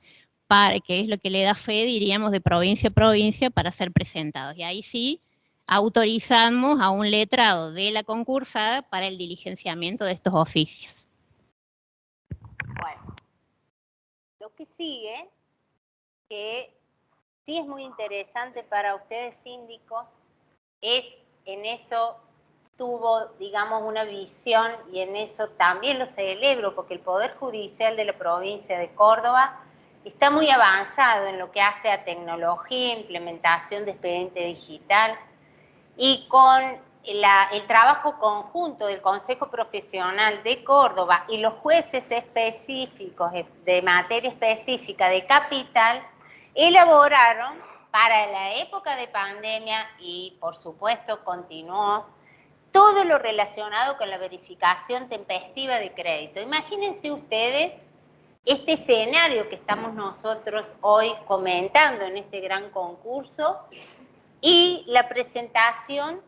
que es lo que le da fe, diríamos, de provincia a provincia para ser presentados. Y ahí sí autorizamos a un letrado de la concursada para el diligenciamiento de estos oficios. Bueno, lo que sigue, que sí es muy interesante para ustedes síndicos, es en eso tuvo, digamos, una visión, y en eso también lo celebro, porque el Poder Judicial de la provincia de Córdoba está muy avanzado en lo que hace a tecnología, implementación de expediente digital, y con el trabajo conjunto del Consejo Profesional de Córdoba y los jueces específicos de materia específica de capital, elaboraron para la época de pandemia, y por supuesto continuó, todo lo relacionado con la verificación tempestiva de crédito. Imagínense ustedes este escenario que estamos nosotros hoy comentando en este gran concurso, y la presentación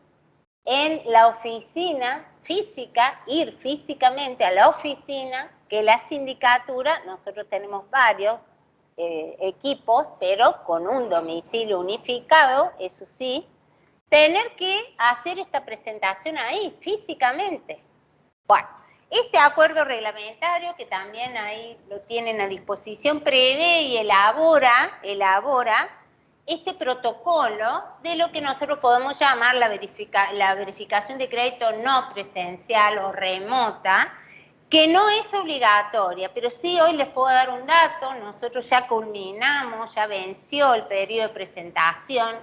en la oficina física, ir físicamente a la oficina, que la sindicatura, nosotros tenemos varios equipos, pero con un domicilio unificado, eso sí, tener que hacer esta presentación ahí, físicamente. Bueno, este acuerdo reglamentario, que también ahí lo tienen a disposición, prevé y elabora este protocolo de lo que nosotros podemos llamar la verificación de crédito no presencial o remota, que no es obligatoria, pero sí hoy les puedo dar un dato. Nosotros ya culminamos, ya venció el periodo de presentación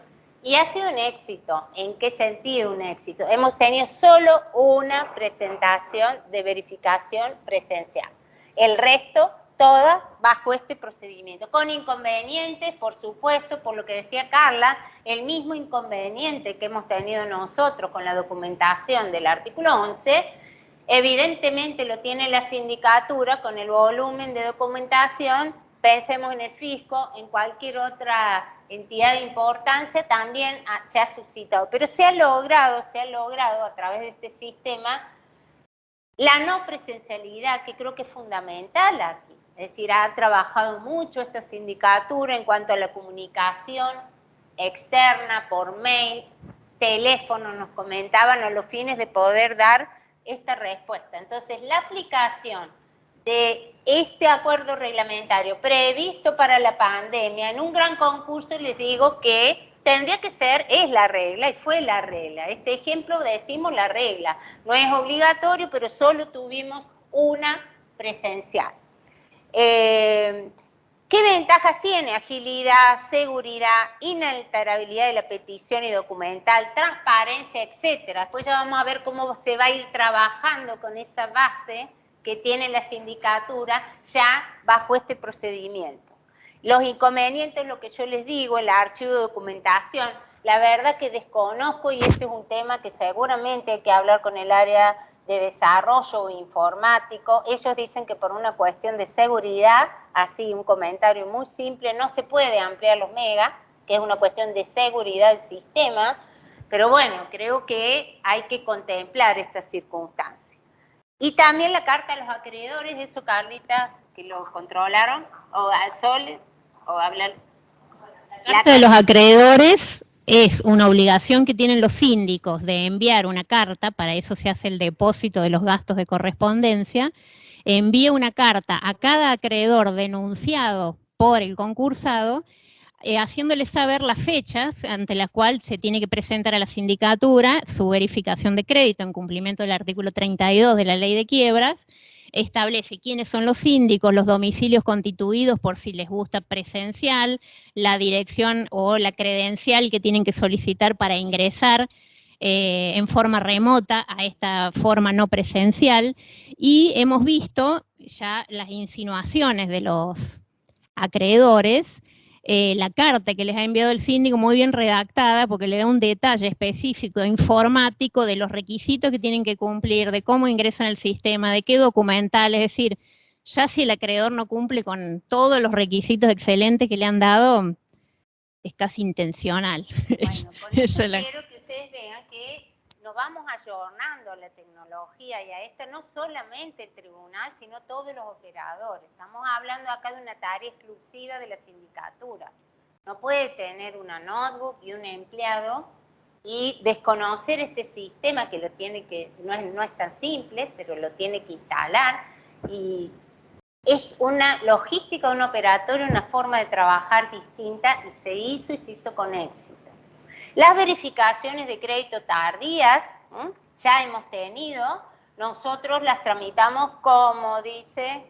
y ha sido un éxito. ¿En qué sentido un éxito? Hemos tenido solo una presentación de verificación presencial. El resto, todas bajo este procedimiento, con inconvenientes, por supuesto, por lo que decía Carla, el mismo inconveniente que hemos tenido nosotros con la documentación del artículo 11, evidentemente lo tiene la sindicatura con el volumen de documentación. Pensemos en el fisco, en cualquier otra entidad de importancia también se ha suscitado, pero se ha logrado a través de este sistema la no presencialidad, que creo que es fundamental aquí. Es decir, ha trabajado mucho esta sindicatura en cuanto a la comunicación externa, por mail, teléfono, nos comentaban, a los fines de poder dar esta respuesta. Entonces, la aplicación de este acuerdo reglamentario previsto para la pandemia en un gran concurso, les digo que tendría que ser, es la regla y fue la regla. Este ejemplo decimos la regla, no es obligatorio, pero solo tuvimos una presencial. ¿Qué ventajas tiene? Agilidad, seguridad, inalterabilidad de la petición y documental, transparencia, etcétera. Después ya vamos a ver cómo se va a ir trabajando con esa base que tiene la sindicatura ya bajo este procedimiento. Los inconvenientes, lo que yo les digo, el archivo de documentación, la verdad que desconozco, y ese es un tema que seguramente hay que hablar con el área de desarrollo informático. Ellos dicen que por una cuestión de seguridad, así un comentario muy simple, no se puede ampliar los megas, que es una cuestión de seguridad del sistema, pero bueno, creo que hay que contemplar estas circunstancias. Y también la carta a los acreedores, eso Carlita, que lo controlaron, o al Sol, o hablar. La carta de los acreedores es una obligación que tienen los síndicos de enviar una carta, para eso se hace el depósito de los gastos de correspondencia, envía una carta a cada acreedor denunciado por el concursado, haciéndole saber las fechas ante las cuales se tiene que presentar a la sindicatura su verificación de crédito en cumplimiento del artículo 32 de la Ley de Quiebras. Establece quiénes son los síndicos, los domicilios constituidos por si les gusta presencial, la dirección o la credencial que tienen que solicitar para ingresar en forma remota a esta forma no presencial, y hemos visto ya las insinuaciones de los acreedores la carta que les ha enviado el síndico muy bien redactada, porque le da un detalle específico, informático, de los requisitos que tienen que cumplir, de cómo ingresan al sistema, de qué documental, es decir, ya si el acreedor no cumple con todos los requisitos excelentes que le han dado, es casi intencional. Bueno, con esto quiero que ustedes vean que nos vamos ayornando a la tecnología y a esta, no solamente el tribunal, sino todos los operadores. Estamos hablando acá de una tarea exclusiva de la sindicatura. No puede tener una notebook y un empleado y desconocer este sistema que lo tiene que, no es tan simple, pero lo tiene que instalar, y es una logística, un operatorio, una forma de trabajar distinta, y se hizo con éxito. Las verificaciones de crédito tardías, ya hemos tenido, nosotros las tramitamos como dice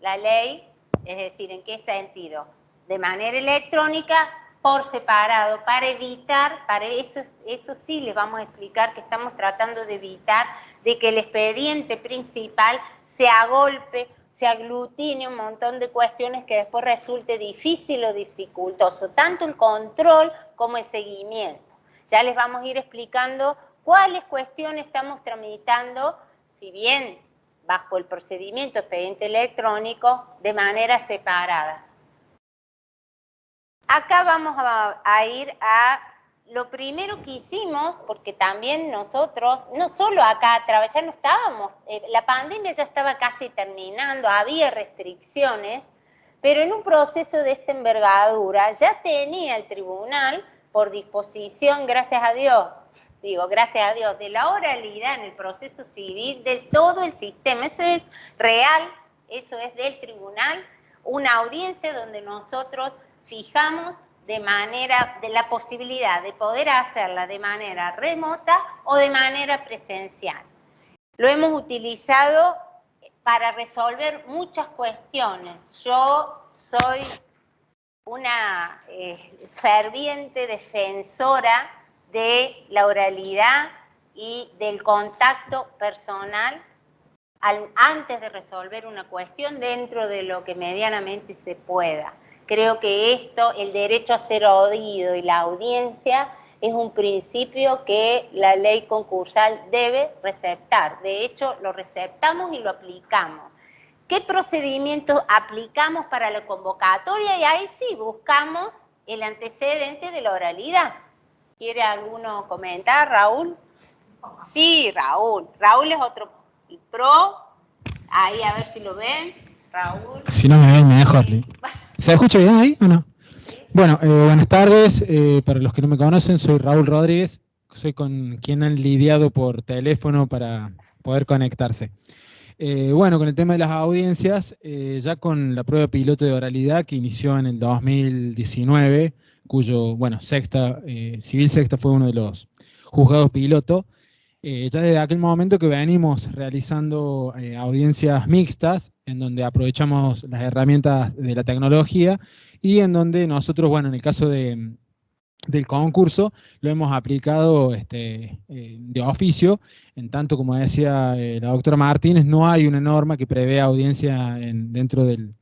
la ley, es decir, ¿en qué sentido? De manera electrónica, por separado, para evitar, para eso sí les vamos a explicar que estamos tratando de evitar de que el expediente principal se agolpe, se aglutine un montón de cuestiones que después resulte difícil o dificultoso, tanto el control como el seguimiento. Ya les vamos a ir explicando cuáles cuestiones estamos tramitando, si bien bajo el procedimiento expediente electrónico, de manera separada. Acá vamos a ir a lo primero que hicimos, porque también nosotros, no solo acá, ya no estábamos, la pandemia ya estaba casi terminando, había restricciones, pero en un proceso de esta envergadura ya tenía el tribunal, por disposición, gracias a Dios, de la oralidad en el proceso civil, de todo el sistema, eso es real, eso es del tribunal, una audiencia donde nosotros fijamos de la posibilidad de poder hacerla de manera remota o de manera presencial. Lo hemos utilizado para resolver muchas cuestiones. Yo soy una ferviente defensora de la oralidad y del contacto personal antes de resolver una cuestión dentro de lo que medianamente se pueda. Creo que esto, el derecho a ser oído y la audiencia, es un principio que la ley concursal debe receptar. De hecho, lo receptamos y lo aplicamos. ¿Qué procedimientos aplicamos para la convocatoria? Y ahí sí buscamos el antecedente de la oralidad. ¿Quiere alguno comentar, Raúl? Sí, Raúl. Raúl es otro pro. Ahí, a ver si lo ven. Raúl. Si no me ven, mejor. ¿Se escucha bien ahí o no? Sí. Bueno, buenas tardes. Para los que no me conocen, soy Raúl Rodríguez. Soy con quien han lidiado por teléfono para poder conectarse. Bueno, con el tema de las audiencias, ya con la prueba piloto de oralidad que inició en el 2019, cuyo, bueno, Civil Sexta fue uno de los juzgados piloto, ya desde aquel momento que venimos realizando audiencias mixtas, en donde aprovechamos las herramientas de la tecnología y en donde nosotros, bueno, en el caso del concurso, lo hemos aplicado de oficio, en tanto, como decía la doctora Martínez, no hay una norma que prevea audiencia dentro de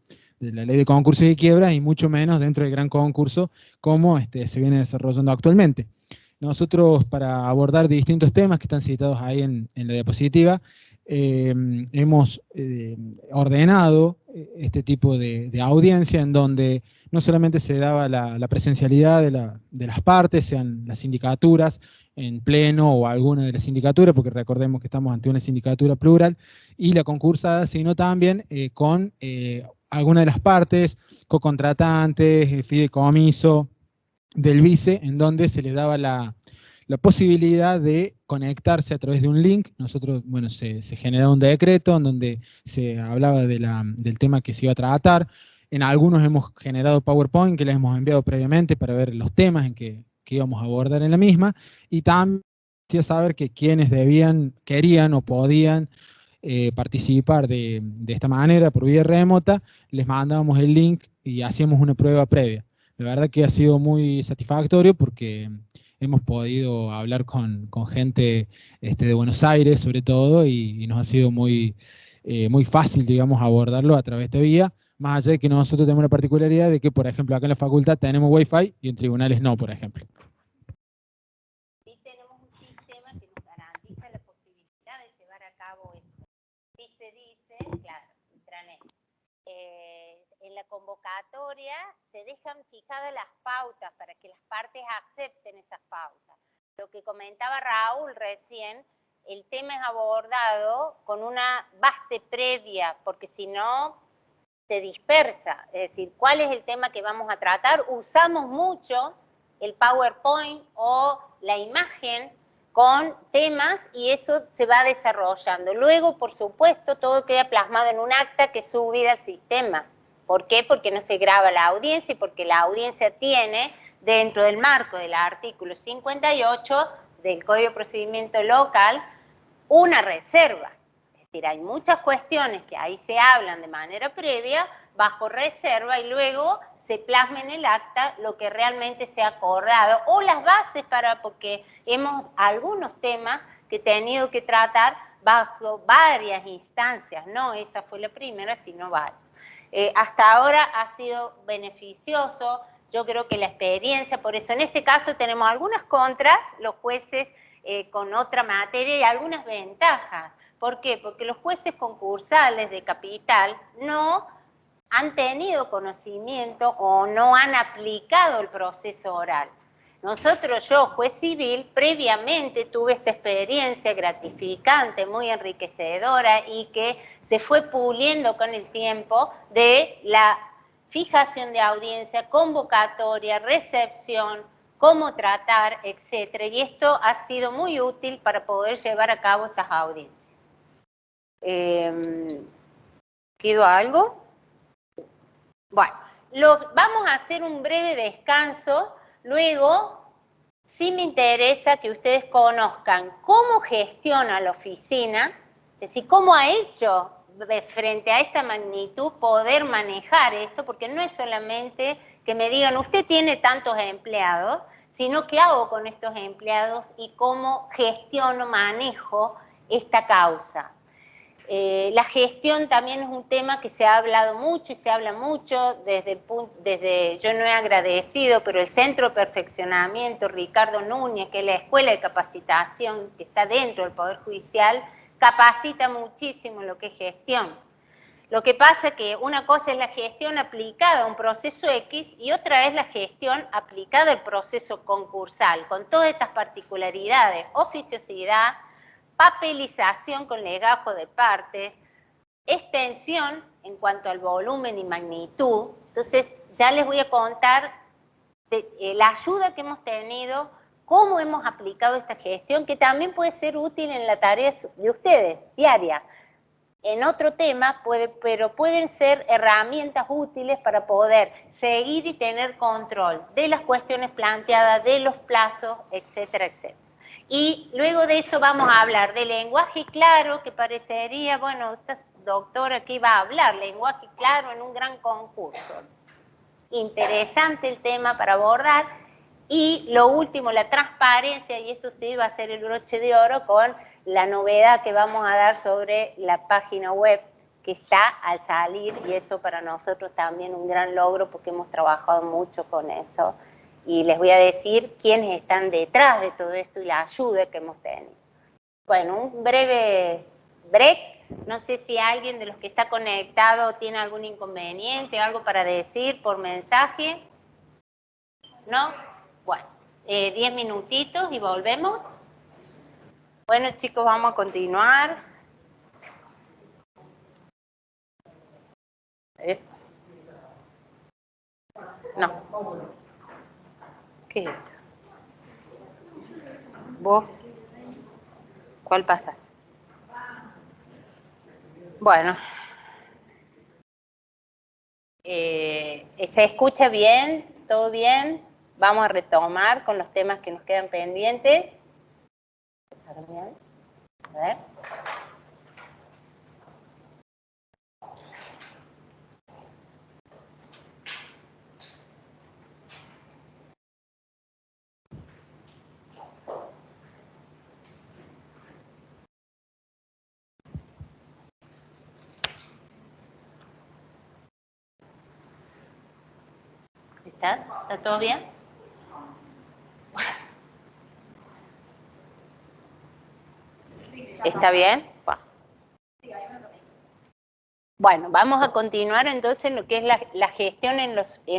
la ley de concursos y quiebras, y mucho menos dentro del gran concurso como se viene desarrollando actualmente. Nosotros, para abordar distintos temas que están citados ahí en la diapositiva, hemos ordenado este tipo de audiencia en donde no solamente se daba la presencialidad de las partes, sean las sindicaturas en pleno o alguna de las sindicaturas, porque recordemos que estamos ante una sindicatura plural, y la concursada, sino también con alguna de las partes, cocontratantes, fideicomiso del vice, en donde se le daba la posibilidad de conectarse a través de un link. Nosotros, bueno, se generaba un decreto en donde se hablaba del tema que se iba a tratar. En algunos hemos generado PowerPoint que les hemos enviado previamente para ver los temas en que íbamos a abordar en la misma, y también hacía saber que quienes querían o podían participar de esta manera por vía remota, les mandábamos el link y hacíamos una prueba previa. La verdad que ha sido muy satisfactorio porque hemos podido hablar con gente de Buenos Aires, sobre todo, y nos ha sido muy fácil, digamos, abordarlo a través de vía, más allá de que nosotros tenemos la particularidad de que, por ejemplo, acá en la facultad tenemos Wi-Fi y en tribunales no, por ejemplo. Sí tenemos un sistema que nos garantiza la posibilidad de llevar a cabo esto. Sí se dice, claro, intranet. En la convocatoria se dejan fijadas las pautas para que las partes acepten esas pautas. Lo que comentaba Raúl recién, el tema es abordado con una base previa, porque si no se dispersa. Es decir, ¿cuál es el tema que vamos a tratar? Usamos mucho el PowerPoint o la imagen con temas y eso se va desarrollando. Luego, por supuesto, todo queda plasmado en un acta que es subida al sistema. ¿Por qué? Porque no se graba la audiencia y porque la audiencia tiene, dentro del marco del artículo 58 del Código de Procedimiento Local, una reserva. Es decir, hay muchas cuestiones que ahí se hablan de manera previa, bajo reserva, y luego se plasma en el acta lo que realmente se ha acordado, o las bases para, porque hemos algunos temas que he tenido que tratar bajo varias instancias, no esa fue la primera, sino varias. Hasta ahora ha sido beneficioso, yo creo que la experiencia, por eso en este caso tenemos algunas contras, los jueces con otra materia y algunas ventajas. ¿Por qué? Porque los jueces concursales de capital no han tenido conocimiento o no han aplicado el proceso oral. Nosotros, yo, juez civil, previamente tuve esta experiencia gratificante, muy enriquecedora y que se fue puliendo con el tiempo de la fijación de audiencia, convocatoria, recepción, cómo tratar, etcétera. Y esto ha sido muy útil para poder llevar a cabo estas audiencias. ¿Quedó algo? Bueno, vamos a hacer un breve descanso. Luego, sí me interesa que ustedes conozcan cómo gestiona la oficina, es decir, cómo ha hecho frente a esta magnitud poder manejar esto, porque no es solamente que me digan, usted tiene tantos empleados, sino qué hago con estos empleados y cómo gestiono, manejo esta causa. La gestión también es un tema que se ha hablado mucho y se habla mucho desde yo no he agradecido, pero el Centro de Perfeccionamiento Ricardo Núñez, que es la escuela de capacitación que está dentro del Poder Judicial, capacita muchísimo lo que es gestión. Lo que pasa es que una cosa es la gestión aplicada a un proceso X y otra es la gestión aplicada al proceso concursal, con todas estas particularidades, oficiosidad, papelización con legajo de partes, extensión en cuanto al volumen y magnitud. Entonces, ya les voy a contar la ayuda que hemos tenido, cómo hemos aplicado esta gestión, que también puede ser útil en la tarea de ustedes, diaria. En otro tema, pero pueden ser herramientas útiles para poder seguir y tener control de las cuestiones planteadas, de los plazos, etcétera, etcétera. Y luego de eso vamos a hablar de lenguaje claro, que parecería, bueno, esta doctora que iba a hablar, lenguaje claro en un gran concurso. Interesante el tema para abordar. Y lo último, la transparencia, y eso sí va a ser el broche de oro con la novedad que vamos a dar sobre la página web que está al salir, y eso para nosotros también un gran logro porque hemos trabajado mucho con eso. Y les voy a decir quiénes están detrás de todo esto y la ayuda que hemos tenido. Bueno, un breve break. No sé si alguien de los que está conectado tiene algún inconveniente, algo para decir por mensaje. ¿No? Bueno, 10 minutitos y volvemos. Bueno, chicos, vamos a continuar. No. ¿Qué es esto? ¿Vos? ¿Cuál pasas? Bueno. ¿Se escucha bien? ¿Todo bien? Vamos a retomar con los temas que nos quedan pendientes. A ver. ¿Está todo bien? ¿Está bien? Bueno, vamos a continuar entonces en lo que es la gestión en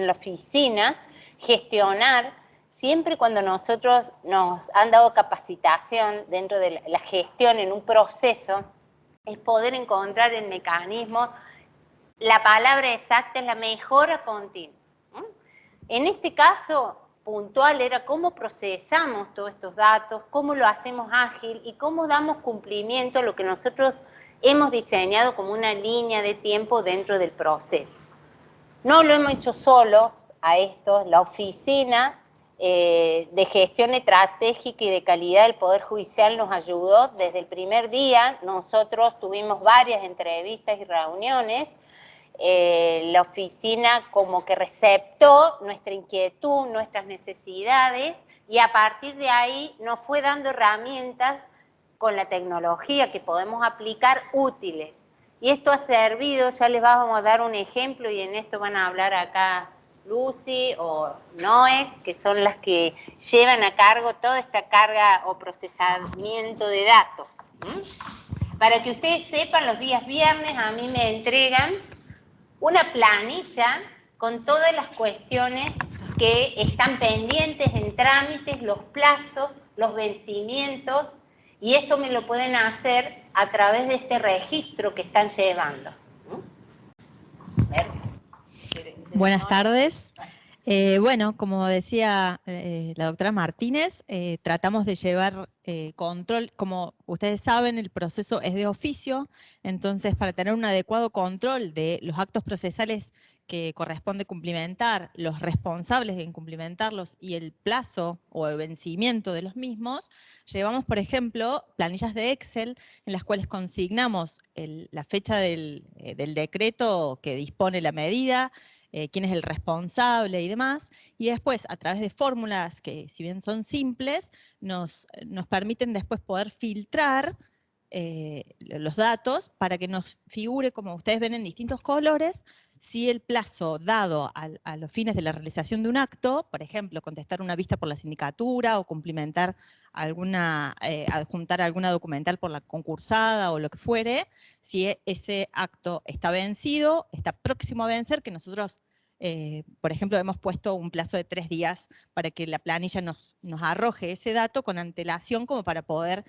la oficina, gestionar, siempre cuando nosotros nos han dado capacitación dentro de la gestión en un proceso, es poder encontrar el mecanismo, la palabra exacta es la mejora continua. En este caso puntual era cómo procesamos todos estos datos, cómo lo hacemos ágil y cómo damos cumplimiento a lo que nosotros hemos diseñado como una línea de tiempo dentro del proceso. No lo hemos hecho solos a esto, la oficina de gestión estratégica y de calidad del Poder Judicial nos ayudó desde el primer día. Nosotros tuvimos varias entrevistas y reuniones. La oficina como que receptó nuestra inquietud, nuestras necesidades, y a partir de ahí nos fue dando herramientas con la tecnología que podemos aplicar útiles. Y esto ha servido, ya les vamos a dar un ejemplo, y en esto van a hablar acá Lucy o Noé, que son las que llevan a cargo toda esta carga o procesamiento de datos. Para que ustedes sepan, los días viernes a mí me entregan una planilla con todas las cuestiones que están pendientes en trámites, los plazos, los vencimientos, y eso me lo pueden hacer a través de este registro que están llevando. Buenas tardes. Bueno, como decía la doctora Martínez, tratamos de llevar control. Como ustedes saben, el proceso es de oficio, entonces para tener un adecuado control de los actos procesales que corresponde cumplimentar, los responsables de incumplimentarlos y el plazo o el vencimiento de los mismos, llevamos, por ejemplo, planillas de Excel en las cuales consignamos la fecha del decreto que dispone la medida, quién es el responsable y demás, y después a través de fórmulas que si bien son simples, nos permiten después poder filtrar los datos para que nos figure, como ustedes ven en distintos colores, si el plazo dado a los fines de la realización de un acto, por ejemplo, contestar una vista por la sindicatura o cumplimentar adjuntar alguna documental por la concursada o lo que fuere, si ese acto está vencido, está próximo a vencer, que nosotros, por ejemplo, hemos puesto un plazo de 3 días para que la planilla nos arroje ese dato con antelación como para poder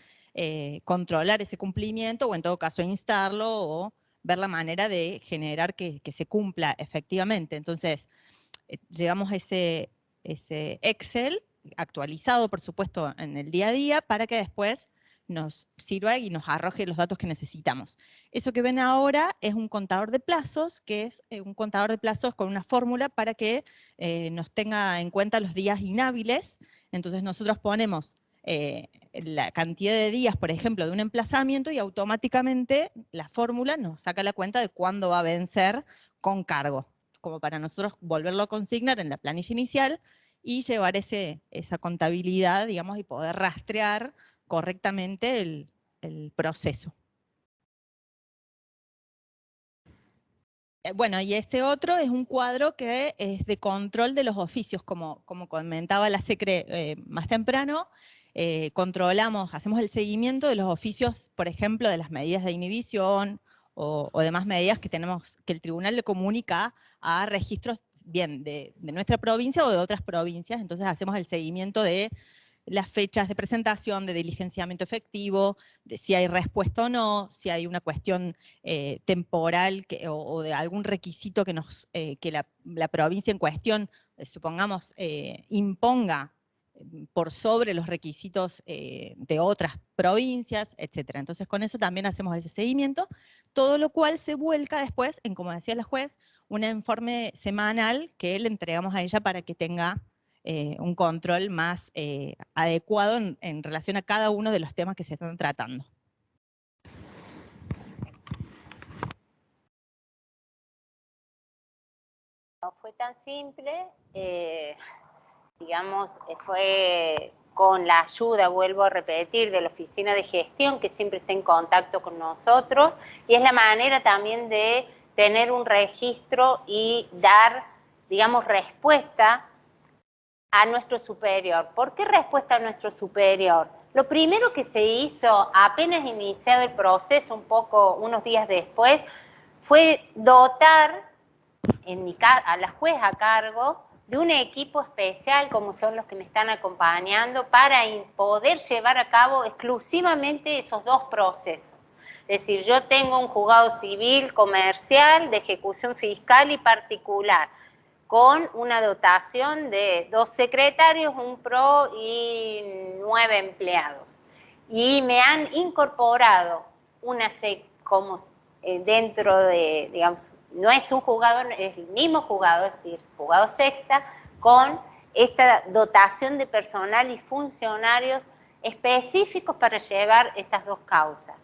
controlar ese cumplimiento o en todo caso instarlo o ver la manera de generar que se cumpla efectivamente. Entonces, llegamos a ese Excel actualizado, por supuesto, en el día a día, para que después nos sirva y nos arroje los datos que necesitamos. Eso que ven ahora es un contador de plazos, que es un contador de plazos con una fórmula para que nos tenga en cuenta los días inhábiles. Entonces nosotros ponemos la cantidad de días, por ejemplo, de un emplazamiento y automáticamente la fórmula nos saca la cuenta de cuándo va a vencer con cargo, como para nosotros volverlo a consignar en la planilla inicial y llevar esa contabilidad, digamos, y poder rastrear correctamente el proceso. Bueno, y este otro es un cuadro que es de control de los oficios, como comentaba la Secre más temprano. Controlamos, hacemos el seguimiento de los oficios, por ejemplo, de las medidas de inhibición o demás medidas que el tribunal le comunica a registros bien de nuestra provincia o de otras provincias. Entonces hacemos el seguimiento de las fechas de presentación, de diligenciamiento efectivo, de si hay respuesta o no, si hay una cuestión temporal o de algún requisito que la provincia en cuestión, supongamos, imponga por sobre los requisitos de otras provincias, etc. Entonces con eso también hacemos ese seguimiento, todo lo cual se vuelca después en, como decía la juez, un informe semanal que le entregamos a ella para que tenga un control más adecuado en relación a cada uno de los temas que se están tratando. No fue tan simple, digamos, fue con la ayuda, vuelvo a repetir, de la oficina de gestión que siempre está en contacto con nosotros, y es la manera también de tener un registro y dar digamos, respuesta a nuestro superior. ¿Por qué respuesta a nuestro superior? Lo primero que se hizo, apenas iniciado el proceso, unos días después, fue dotar a la juez a cargo de un equipo especial, como son los que me están acompañando, para poder llevar a cabo exclusivamente esos dos procesos. Es decir, yo tengo un juzgado civil, comercial, de ejecución fiscal y particular, con una dotación de 2 secretarios, un PRO y 9 empleados. Y me han incorporado dentro de, digamos, no es un juzgado, es el mismo juzgado, es decir, juzgado sexta, con esta dotación de personal y funcionarios específicos para llevar estas dos causas.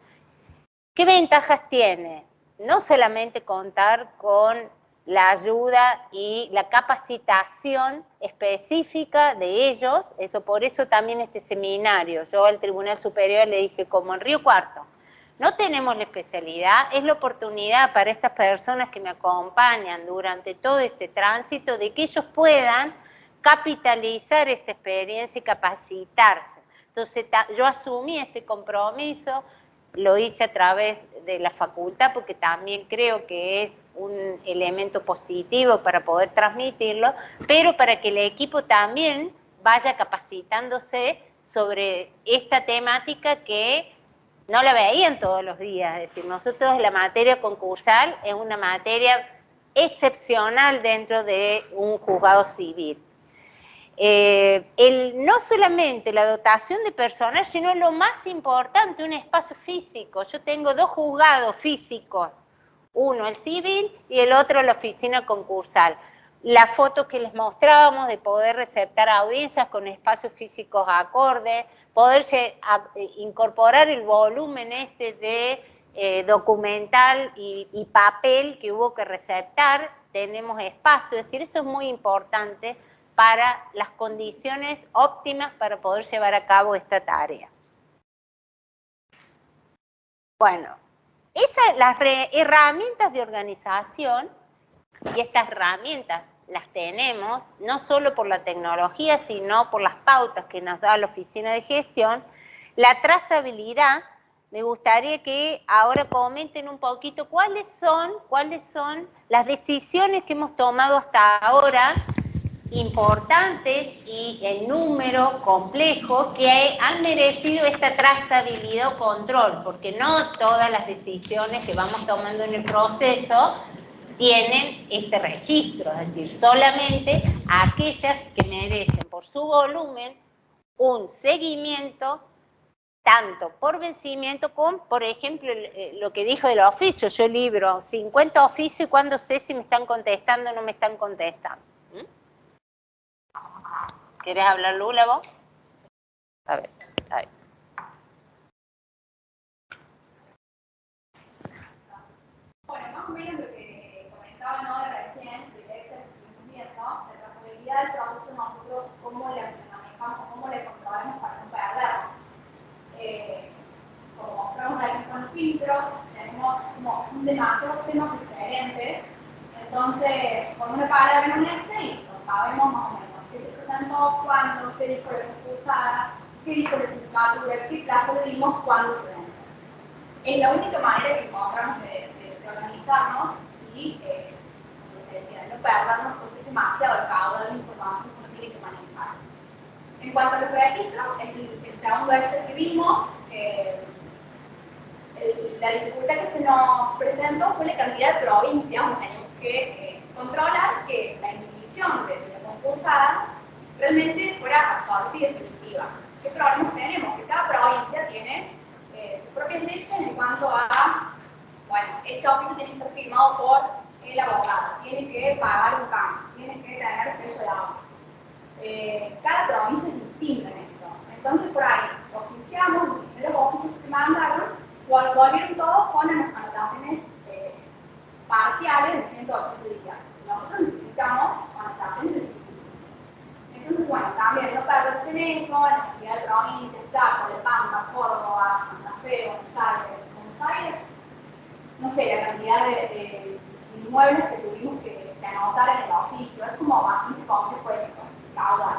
¿Qué ventajas tiene? No solamente contar con la ayuda y la capacitación específica de ellos, por eso también este seminario. Yo al Tribunal Superior le dije, como en Río Cuarto, no tenemos la especialidad, es la oportunidad para estas personas que me acompañan durante todo este tránsito de que ellos puedan capitalizar esta experiencia y capacitarse. Entonces yo asumí este compromiso, lo hice a través de la facultad porque también creo que es un elemento positivo para poder transmitirlo, pero para que el equipo también vaya capacitándose sobre esta temática que no la veían todos los días. Es decir, nosotros la materia concursal es una materia excepcional dentro de un juzgado civil. No solamente la dotación de personal, sino lo más importante, un espacio físico. Yo tengo 2 juzgados físicos, uno el civil y el otro la oficina concursal. La foto que les mostrábamos de poder receptar audiencias con espacios físicos acordes, poder incorporar el volumen de documental y papel que hubo que receptar, tenemos espacio, es decir, eso es muy importante para las condiciones óptimas para poder llevar a cabo esta tarea. Bueno, las herramientas de organización, y estas herramientas las tenemos no solo por la tecnología, sino por las pautas que nos da la Oficina de Gestión. La trazabilidad, me gustaría que ahora comenten un poquito cuáles son las decisiones que hemos tomado hasta ahora, importantes y en número complejo, que han merecido esta trazabilidad o control, porque no todas las decisiones que vamos tomando en el proceso tienen este registro, es decir, solamente aquellas que merecen por su volumen un seguimiento, tanto por vencimiento como, por ejemplo, lo que dijo del oficio. Yo libro 50 oficios y cuando sé si me están contestando o no me están contestando. ¿Querés hablar, Lula, vos? A ver. Bueno, más o menos lo que comentaban ahora recién, de este cumplimiento, de trazabilidad del proceso, nosotros cómo la manejamos, cómo la controlamos para no perdernos. Como mostramos aquí con los filtros, tenemos como demasiados temas diferentes. Entonces, con una palabra en un Excel, sabemos más o menos qué se presentó, cuándo, qué dijo la concursada, qué dijo la sindicatura, qué plazo le dimos, cuándo se vence. Es la única manera que encontramos de organizarnos y, como te decía, no perdernos porque es demasiado el caudal de información que uno tiene que manejar. En cuanto a los registros, el segundo Excel que vimos, la dificultad que se nos presentó fue la cantidad de provincias donde teníamos que controlar que la indivisión de la concursada realmente fuera absoluta y definitiva. ¿Qué problemas tenemos? Que cada provincia tiene sus propias leyes en cuanto a, bueno, este oficio tiene que estar firmado por el abogado, tiene que pagar un cambio, tiene que tener sello de agua. Cada provincia es distinta en esto. Entonces, por ahí, oficiamos los oficios que mandaron, volvieron todos con anotaciones parciales de 180 días. Nosotros necesitamos anotaciones de 15 días. Entonces, bueno, también no perderse en eso, la cantidad de provincias, Chaco, La Pampa, Córdoba, Santa Fe, Buenos Aires, no sé, la cantidad de inmuebles que tuvimos que anotar en el oficio, es como bastante consecuencia, caudal.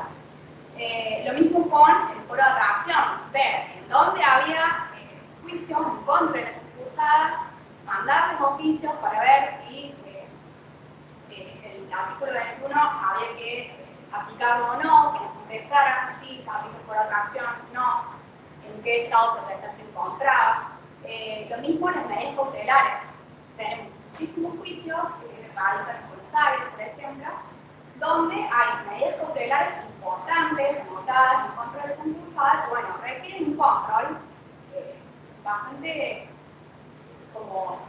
Lo mismo con el foro de atracción, ver en dónde había juicios en contra de la concursada, mandarles oficios para ver si el artículo 21 había que aplicarlo o no, que nos contestaran si se aplica el foro de atracción, no, en qué estado procesal se encontraba. Lo mismo en las medidas cautelares. Tenemos muchísimos juicios que radican en Buenos Aires, por ejemplo, donde hay medidas cautelares importantes, anotadas en contra del concursado, que bueno, requieren un control bastante como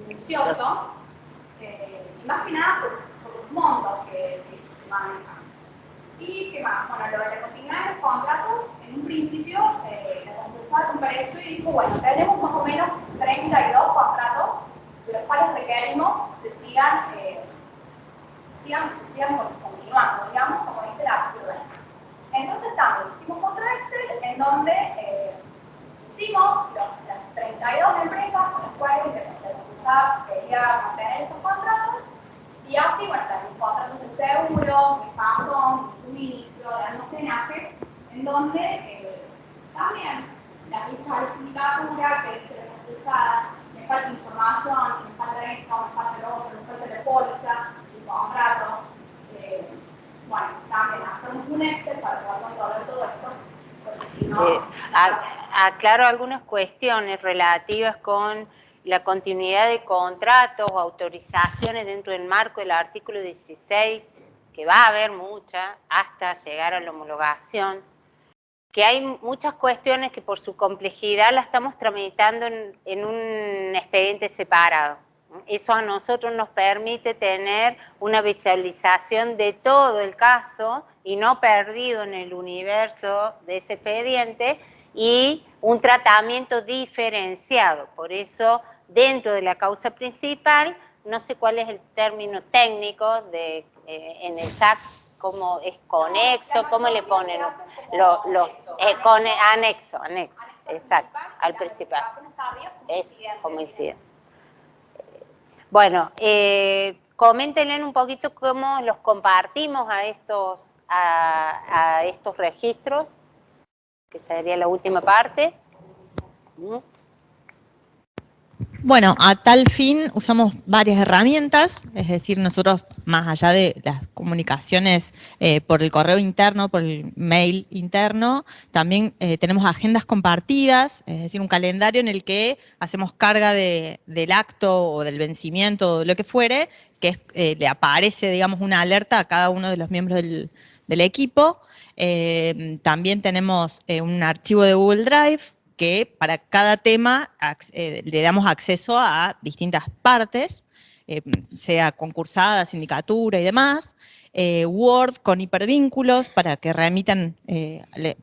minucioso, y más que nada por los montos que se manejan. ¿Y qué más? Bueno, lo de la continuidad de los contratos, en un principio la concursada compareció y dijo, bueno, tenemos más o menos 32 contratos, de los cuales requerimos se sigan continuando, digamos, como dice el artículo 20. Entonces también hicimos contra Excel, en donde hicimos las 32 empresas con las cuales la concursada quería mantener estos contratos, y así, bueno, también contratos de seguro, de pasón, de suministro, de almacenaje, en donde también las listas de sindicatura, que dice la concursada, me falta información, me falta esto, me falta lo otro, me falta la póliza, el contrato. Bueno, también hacemos un Excel para poder controlar todo esto, porque si no... Aclaro algunas cuestiones relativas con la continuidad de contratos o autorizaciones dentro del marco del artículo 16, que va a haber muchas hasta llegar a la homologación, que hay muchas cuestiones que por su complejidad la estamos tramitando en un expediente separado. Eso a nosotros nos permite tener una visualización de todo el caso y no perdido en el universo de ese expediente, y un tratamiento diferenciado. Por eso, dentro de la causa principal, no sé cuál es el término técnico en el SAC, cómo es conexo, cómo le ponen anexo, exacto, al principal. Es como incide. Bueno, coméntenle un poquito cómo los compartimos a estos registros, que sería la última parte. Bueno, a tal fin usamos varias herramientas, es decir, nosotros más allá de las comunicaciones por el correo interno, por el mail interno, también tenemos agendas compartidas, es decir, un calendario en el que hacemos carga del acto o del vencimiento o lo que fuere, que le aparece, digamos, una alerta a cada uno de los miembros del equipo. También tenemos un archivo de Google Drive, que para cada tema le damos acceso a distintas partes, sea concursada, sindicatura y demás, Word con hipervínculos para que remitan,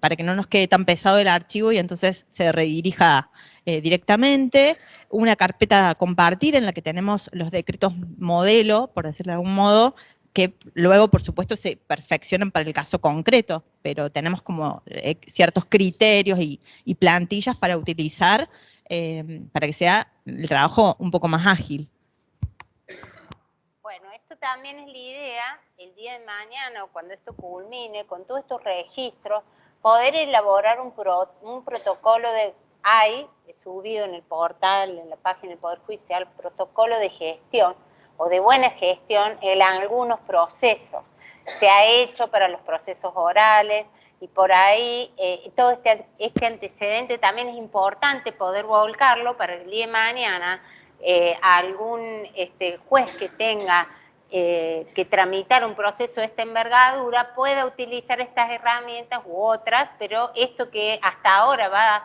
para que no nos quede tan pesado el archivo y entonces se redirija directamente, una carpeta a compartir en la que tenemos los decretos modelo, por decirlo de algún modo, que luego, por supuesto, se perfeccionan para el caso concreto, pero tenemos como ciertos criterios y plantillas para utilizar para que sea el trabajo un poco más ágil. Bueno, esto también es la idea, el día de mañana o cuando esto culmine, con todos estos registros, poder elaborar un protocolo hay subido en el portal, en la página del Poder Judicial, protocolo de gestión, o de buena gestión en algunos procesos. Se ha hecho para los procesos orales y por ahí todo este antecedente también es importante poder volcarlo para el día de mañana algún juez que tenga que tramitar un proceso de esta envergadura pueda utilizar estas herramientas u otras, pero esto que hasta ahora va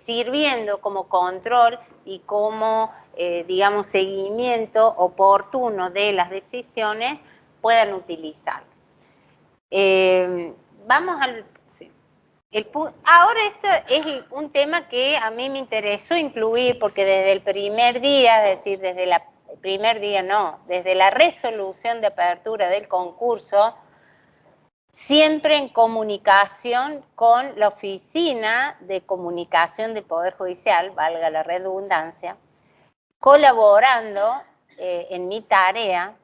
sirviendo como control y como, digamos, seguimiento oportuno de las decisiones, puedan utilizarlo. Vamos al... Sí. Ahora esto es un tema que a mí me interesó incluir porque desde el primer día, es decir, desde la resolución de apertura del concurso, siempre en comunicación con la Oficina de Comunicación del Poder Judicial, valga la redundancia, colaborando en mi tarea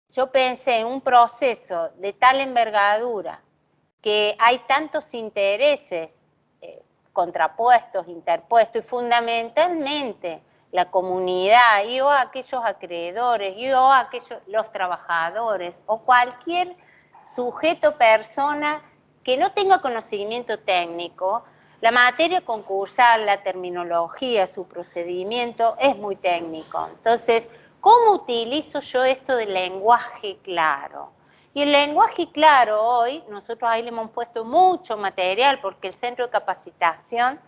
yo pensé en un proceso de tal envergadura, que hay tantos intereses contrapuestos, interpuestos, y fundamentalmente la comunidad, y o aquellos acreedores, y o aquellos, los trabajadores, o cualquier sujeto, persona que no tenga conocimiento técnico. La materia concursal, la terminología, su procedimiento es muy técnico. Entonces, ¿cómo utilizo yo esto del lenguaje claro? Y el lenguaje claro hoy, nosotros ahí le hemos puesto mucho material porque el centro de capacitación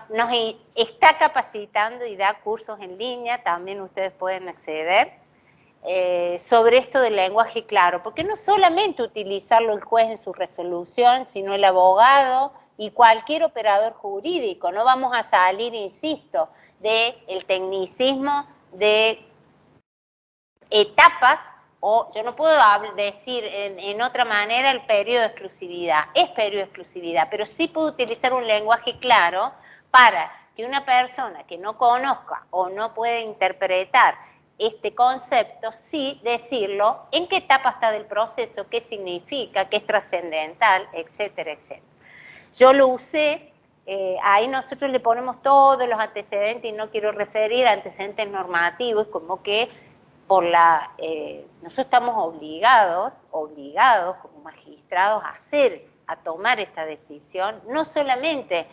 nos está capacitando y da cursos en línea, también ustedes pueden acceder, sobre esto del lenguaje claro, porque no solamente utilizarlo el juez en su resolución, sino el abogado y cualquier operador jurídico. No vamos a salir, insisto, del tecnicismo de etapas, o yo no puedo decir en otra manera el periodo de exclusividad, es periodo de exclusividad, pero sí puedo utilizar un lenguaje claro para que una persona que no conozca o no puede interpretar este concepto, sí decirlo, en qué etapa está del proceso, qué significa, qué es trascendental, etcétera, etcétera. Yo lo usé, ahí nosotros le ponemos todos los antecedentes, y no quiero referir a antecedentes normativos, como que nosotros estamos obligados como magistrados a tomar esta decisión, no solamente,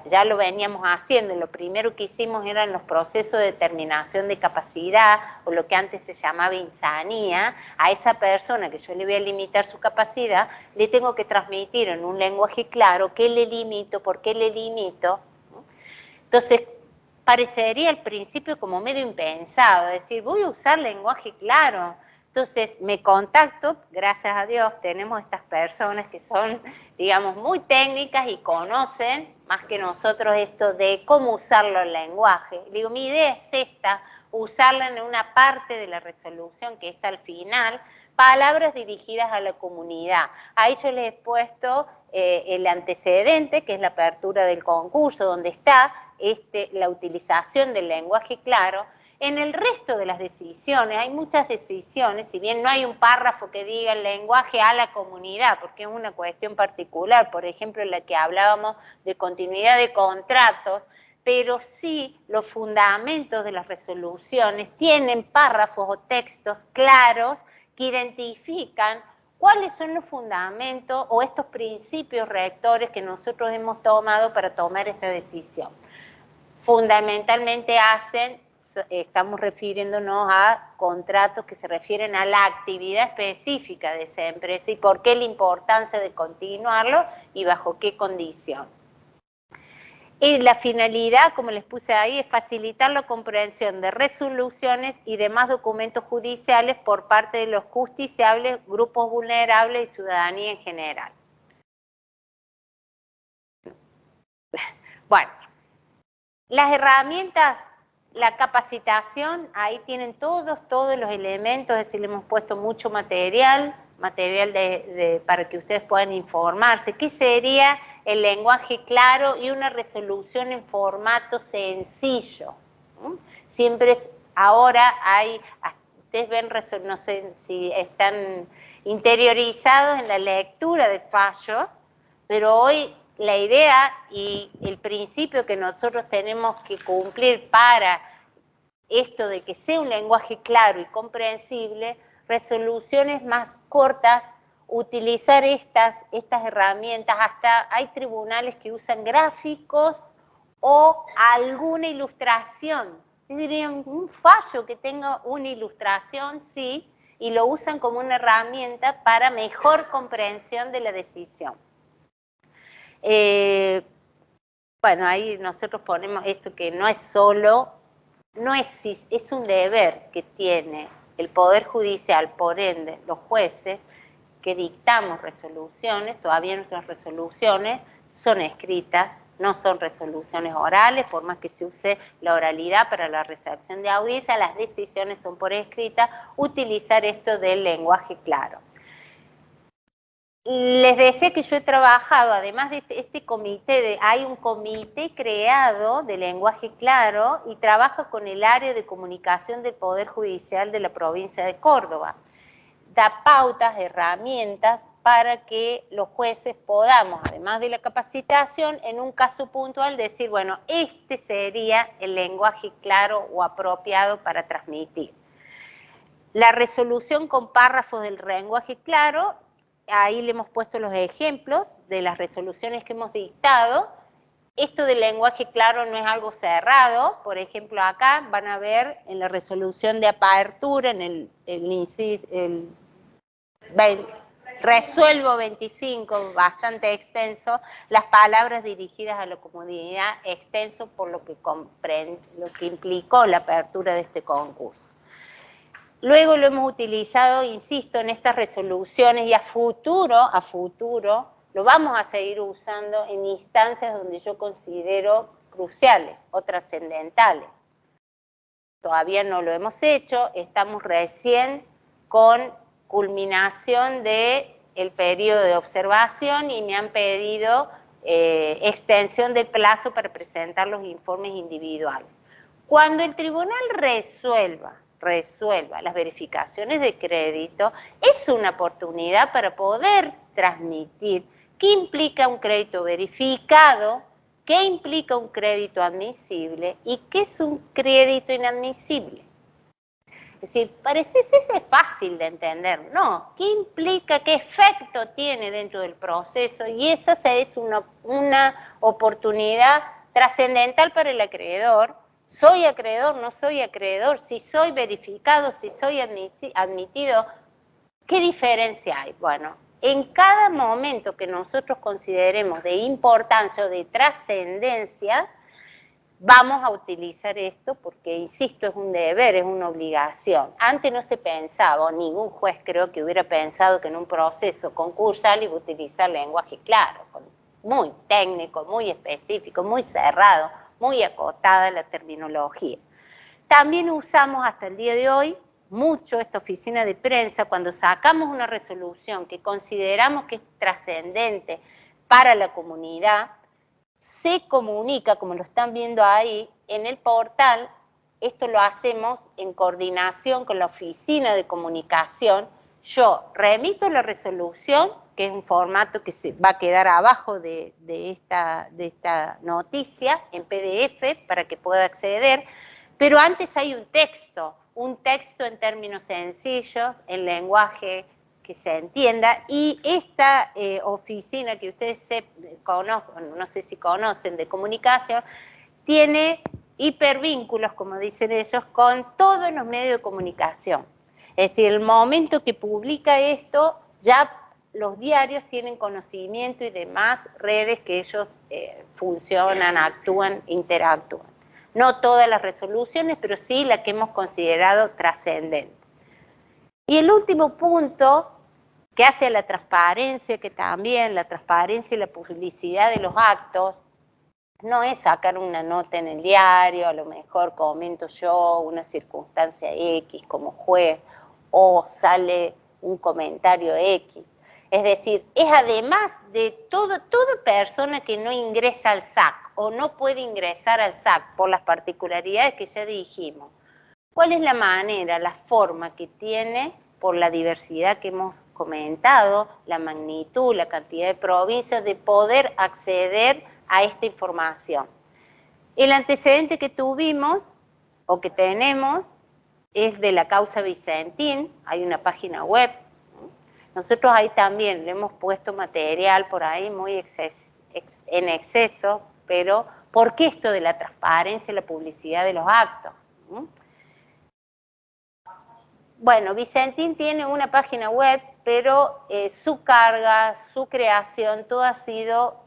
ya lo veníamos haciendo, lo primero que hicimos eran los procesos de determinación de capacidad, o lo que antes se llamaba insanía. A esa persona que yo le voy a limitar su capacidad, le tengo que transmitir en un lenguaje claro qué le limito, por qué le limito. Entonces, parecería al principio como medio impensado, decir, voy a usar lenguaje claro. Entonces me contacto, gracias a Dios tenemos estas personas que son, digamos, muy técnicas y conocen más que nosotros esto de cómo usarlo el lenguaje. Digo, mi idea es esta, usarla en una parte de la resolución que es al final, palabras dirigidas a la comunidad. Ahí yo les he puesto el antecedente, que es la apertura del concurso, donde está la utilización del lenguaje claro. En el resto de las decisiones, hay muchas decisiones, si bien no hay un párrafo que diga el lenguaje a la comunidad, porque es una cuestión particular, por ejemplo, la que hablábamos de continuidad de contratos, pero sí los fundamentos de las resoluciones tienen párrafos o textos claros que identifican cuáles son los fundamentos o estos principios rectores que nosotros hemos tomado para tomar esta decisión. Fundamentalmente estamos refiriéndonos a contratos que se refieren a la actividad específica de esa empresa y por qué la importancia de continuarlo y bajo qué condición. Y la finalidad, como les puse ahí, es facilitar la comprensión de resoluciones y demás documentos judiciales por parte de los justiciables, grupos vulnerables y ciudadanía en general. Bueno, las herramientas, la capacitación, ahí tienen todos los elementos, es decir, le hemos puesto mucho material para que ustedes puedan informarse. ¿Qué sería el lenguaje claro y una resolución en formato sencillo? Siempre ahora hay, ustedes ven, no sé si están interiorizados en la lectura de fallos, pero hoy la idea y el principio que nosotros tenemos que cumplir para esto de que sea un lenguaje claro y comprensible, resoluciones más cortas, utilizar estas herramientas, hasta hay tribunales que usan gráficos o alguna ilustración. Dirían, un fallo que tenga una ilustración, sí, y lo usan como una herramienta para mejor comprensión de la decisión. Bueno, ahí nosotros ponemos esto que no es solo, es un deber que tiene el Poder Judicial, por ende, los jueces, que dictamos resoluciones. Todavía nuestras resoluciones son escritas, no son resoluciones orales, por más que se use la oralidad para la recepción de audiencia, las decisiones son por escrita, utilizar esto del lenguaje claro. Les decía que yo he trabajado, además de este comité, hay un comité creado de lenguaje claro y trabaja con el área de comunicación del Poder Judicial de la provincia de Córdoba. Da pautas, herramientas para que los jueces podamos, además de la capacitación, en un caso puntual decir, bueno, este sería el lenguaje claro o apropiado para transmitir. La resolución con párrafos del lenguaje claro, ahí le hemos puesto los ejemplos de las resoluciones que hemos dictado. Esto del lenguaje claro no es algo cerrado. Por ejemplo, acá van a ver en la resolución de apertura, en el resuelvo 25, bastante extenso, las palabras dirigidas a la comunidad, extenso por lo que implicó la apertura de este concurso. Luego lo hemos utilizado, insisto, en estas resoluciones y a futuro, lo vamos a seguir usando en instancias donde yo considero cruciales o trascendentales. Todavía no lo hemos hecho, estamos recién con culminación del periodo de observación y me han pedido extensión del plazo para presentar los informes individuales. Cuando el tribunal resuelva las verificaciones de crédito, es una oportunidad para poder transmitir qué implica un crédito verificado, qué implica un crédito admisible y qué es un crédito inadmisible. Es decir, parece eso es fácil de entender, no, qué implica, qué efecto tiene dentro del proceso y esa es una oportunidad trascendental para el acreedor. ¿Soy acreedor, no soy acreedor? Si soy verificado, si soy admitido, ¿qué diferencia hay? Bueno, en cada momento que nosotros consideremos de importancia o de trascendencia, vamos a utilizar esto porque, insisto, es un deber, es una obligación. Antes no se pensaba, o ningún juez creo que hubiera pensado que en un proceso concursal iba a utilizar lenguaje claro, muy técnico, muy específico, muy cerrado, muy acotada la terminología. También usamos hasta el día de hoy mucho esta oficina de prensa cuando sacamos una resolución que consideramos que es trascendente para la comunidad, se comunica, como lo están viendo ahí, en el portal. Esto lo hacemos en coordinación con la oficina de comunicación. Yo remito la resolución, que es un formato que se va a quedar abajo de esta noticia en PDF para que pueda acceder, pero antes hay un texto en términos sencillos, en lenguaje que se entienda, y esta oficina que ustedes conocen, no sé si conocen, de comunicación, tiene hipervínculos, como dicen ellos, con todos los medios de comunicación. Es decir, el momento que publica esto, ya los diarios tienen conocimiento y demás redes que ellos funcionan, actúan, interactúan. No todas las resoluciones, pero sí la que hemos considerado trascendente. Y el último punto que hace a la transparencia, que también la transparencia y la publicidad de los actos, no es sacar una nota en el diario, a lo mejor comento yo una circunstancia X como juez, o sale un comentario X. Es decir, es además de toda persona que no ingresa al SAC o no puede ingresar al SAC por las particularidades que ya dijimos. ¿Cuál es la manera, la forma que tiene, por la diversidad que hemos comentado, la magnitud, la cantidad de provincias, de poder acceder a esta información? El antecedente que tuvimos o que tenemos es de la causa Vicentín, hay una página web. Nosotros ahí también le hemos puesto material por ahí muy en exceso, pero ¿por qué esto de la transparencia y la publicidad de los actos? Bueno, Vicentín tiene una página web, pero su carga, su creación, todo ha sido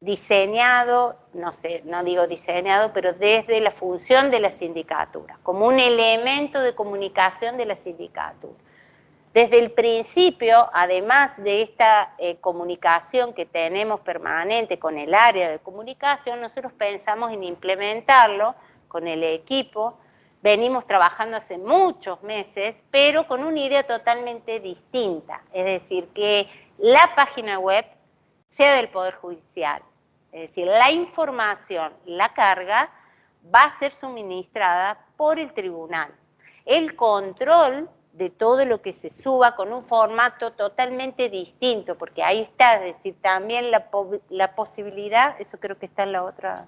diseñado, no digo diseñado, pero desde la función de la sindicatura, como un elemento de comunicación de la sindicatura. Desde el principio, además de esta comunicación que tenemos permanente con el área de comunicación, nosotros pensamos en implementarlo con el equipo, venimos trabajando hace muchos meses, pero con una idea totalmente distinta. Es decir, que la página web sea del Poder Judicial. Es decir, la información, la carga, va a ser suministrada por el tribunal. El control de todo lo que se suba con un formato totalmente distinto, porque ahí está, es decir, también la posibilidad, eso creo que está en la otra,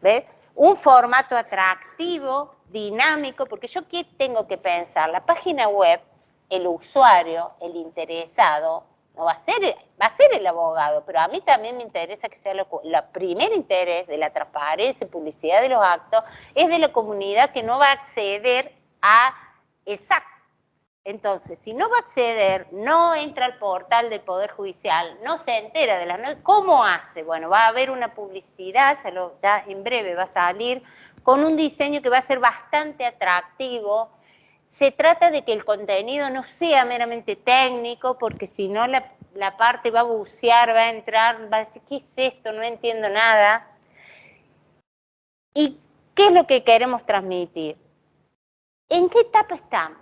¿ves? Un formato atractivo, dinámico, porque yo ¿qué tengo que pensar? La página web, el usuario, el interesado, no va a ser el abogado, pero a mí también me interesa que sea el primer interés de la transparencia y publicidad de los actos, es de la comunidad que no va a acceder a exacto. Entonces, si no va a acceder, no entra al portal del Poder Judicial, no se entera de las notas, ¿cómo hace? Bueno, va a haber una publicidad, ya en breve va a salir, con un diseño que va a ser bastante atractivo. Se trata de que el contenido no sea meramente técnico, porque si no la parte va a bucear, va a entrar, va a decir, ¿qué es esto? No entiendo nada. ¿Y qué es lo que queremos transmitir? ¿En qué etapa estamos?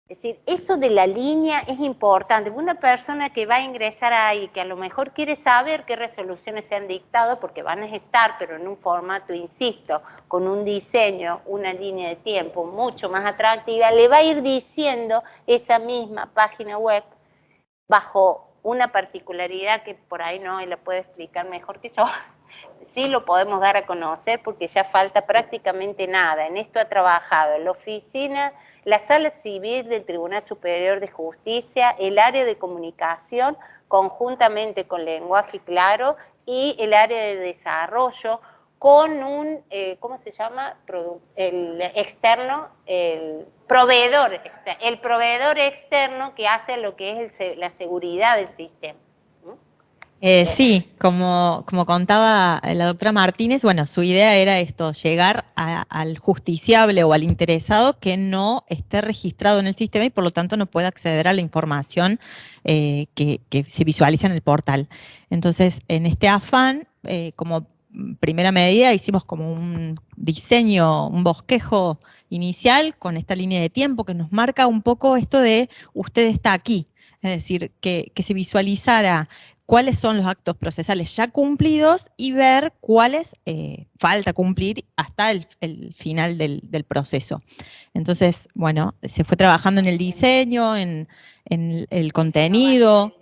Es decir, eso de la línea es importante. Una persona que va a ingresar ahí, que a lo mejor quiere saber qué resoluciones se han dictado, porque van a estar, pero en un formato, insisto, con un diseño, una línea de tiempo mucho más atractiva, le va a ir diciendo esa misma página web bajo una particularidad que por ahí no la puede explicar mejor que yo. Sí lo podemos dar a conocer porque ya falta prácticamente nada. En esto ha trabajado la oficina, la Sala Civil del Tribunal Superior de Justicia, el área de comunicación, conjuntamente con Lenguaje Claro, y el área de desarrollo, con un, ¿cómo se llama? El externo, el proveedor externo que hace lo que es la seguridad del sistema. Sí, como contaba la doctora Martínez, bueno, su idea era esto, llegar al justiciable o al interesado que no esté registrado en el sistema y por lo tanto no pueda acceder a la información que se visualiza en el portal. Entonces, en este afán, como primera medida, hicimos como un diseño, un bosquejo inicial con esta línea de tiempo que nos marca un poco esto de usted está aquí. Es decir, que se visualizara cuáles son los actos procesales ya cumplidos y ver cuáles falta cumplir hasta el final del proceso. Entonces, bueno, se fue trabajando en el diseño, en el contenido,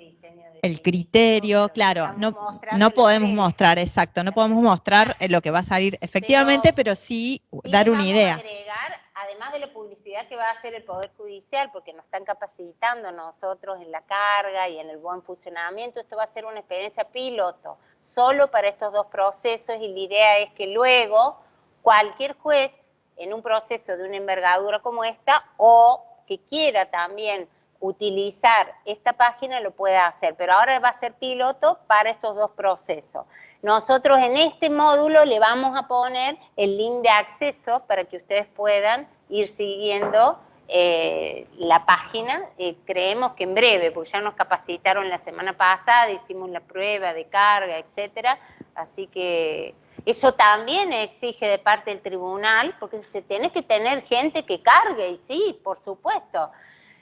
el criterio, claro, no podemos mostrar, exacto, no podemos mostrar lo que va a salir efectivamente, pero sí dar una idea. Vamos a agregar, además de la publicidad que va a hacer el Poder Judicial, porque nos están capacitando nosotros en la carga y en el buen funcionamiento, esto va a ser una experiencia piloto, solo para estos dos procesos, y la idea es que luego cualquier juez en un proceso de una envergadura como esta, o que quiera también utilizar esta página, lo pueda hacer, pero ahora va a ser piloto para estos dos procesos. Nosotros en este módulo le vamos a poner el link de acceso para que ustedes puedan ir siguiendo la página. Creemos que en breve, porque ya nos capacitaron la semana pasada, hicimos la prueba de carga, etcétera, así que eso también exige de parte del tribunal, porque se tiene que tener gente que cargue, y sí, por supuesto,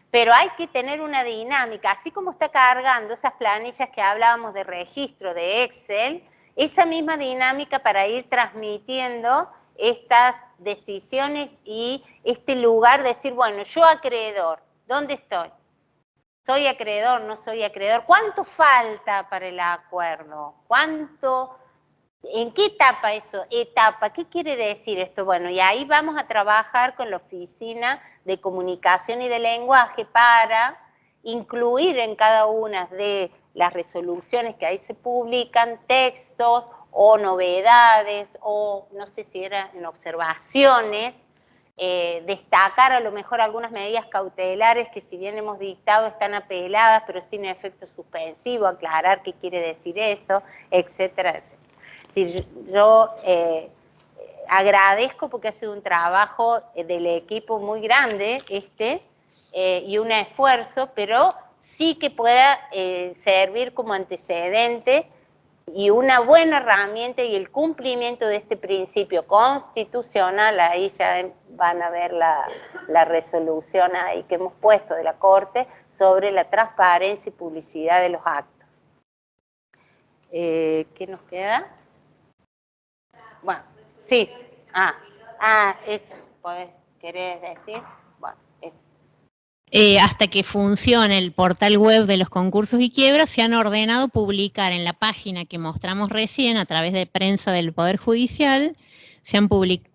pero hay que tener una dinámica, así como está cargando esas planillas que hablábamos de registro de Excel, esa misma dinámica para ir transmitiendo estas decisiones y este lugar de decir, bueno, yo acreedor, ¿dónde estoy? ¿Soy acreedor, no soy acreedor? ¿Cuánto falta para el acuerdo? ¿Cuánto? ¿En qué etapa eso? Etapa, ¿qué quiere decir esto? Bueno, y ahí vamos a trabajar con la Oficina de Comunicación y de Lenguaje para incluir en cada una de las resoluciones que ahí se publican textos o novedades o no sé si eran observaciones, destacar a lo mejor algunas medidas cautelares que si bien hemos dictado están apeladas pero sin efecto suspensivo, aclarar qué quiere decir eso, etcétera, etcétera. Sí, yo agradezco porque ha sido un trabajo del equipo muy grande y un esfuerzo, pero sí que pueda servir como antecedente y una buena herramienta y el cumplimiento de este principio constitucional, ahí ya van a ver la resolución ahí que hemos puesto de la Corte sobre la transparencia y publicidad de los actos. ¿Qué nos queda? Bueno, sí. Eso, ¿querés decir? Bueno, eso. Hasta que funcione el portal web de los concursos y quiebras, se han ordenado publicar en la página que mostramos recién, a través de prensa del Poder Judicial, se han publicado,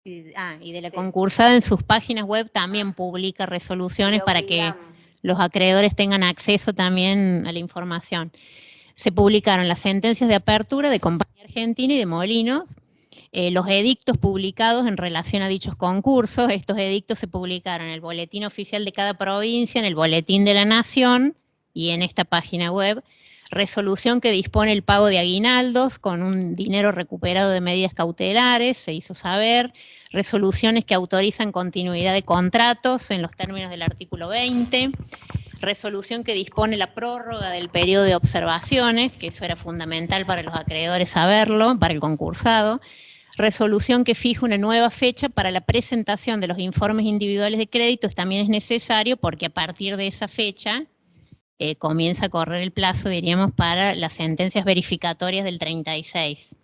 y de la concursada en sus páginas web también publica resoluciones para que los acreedores tengan acceso también a la información. Se publicaron las sentencias de apertura de Compañía Argentina y de Molinos, los edictos publicados en relación a dichos concursos. Estos edictos se publicaron en el boletín oficial de cada provincia, en el boletín de la Nación y en esta página web. Resolución que dispone el pago de aguinaldos con un dinero recuperado de medidas cautelares, se hizo saber. Resoluciones que autorizan continuidad de contratos en los términos del artículo 20. Resolución que dispone la prórroga del periodo de observaciones, que eso era fundamental para los acreedores saberlo, para el concursado. Resolución que fija una nueva fecha para la presentación de los informes individuales de créditos, también es necesario porque a partir de esa fecha comienza a correr el plazo, diríamos, para las sentencias verificatorias del 36.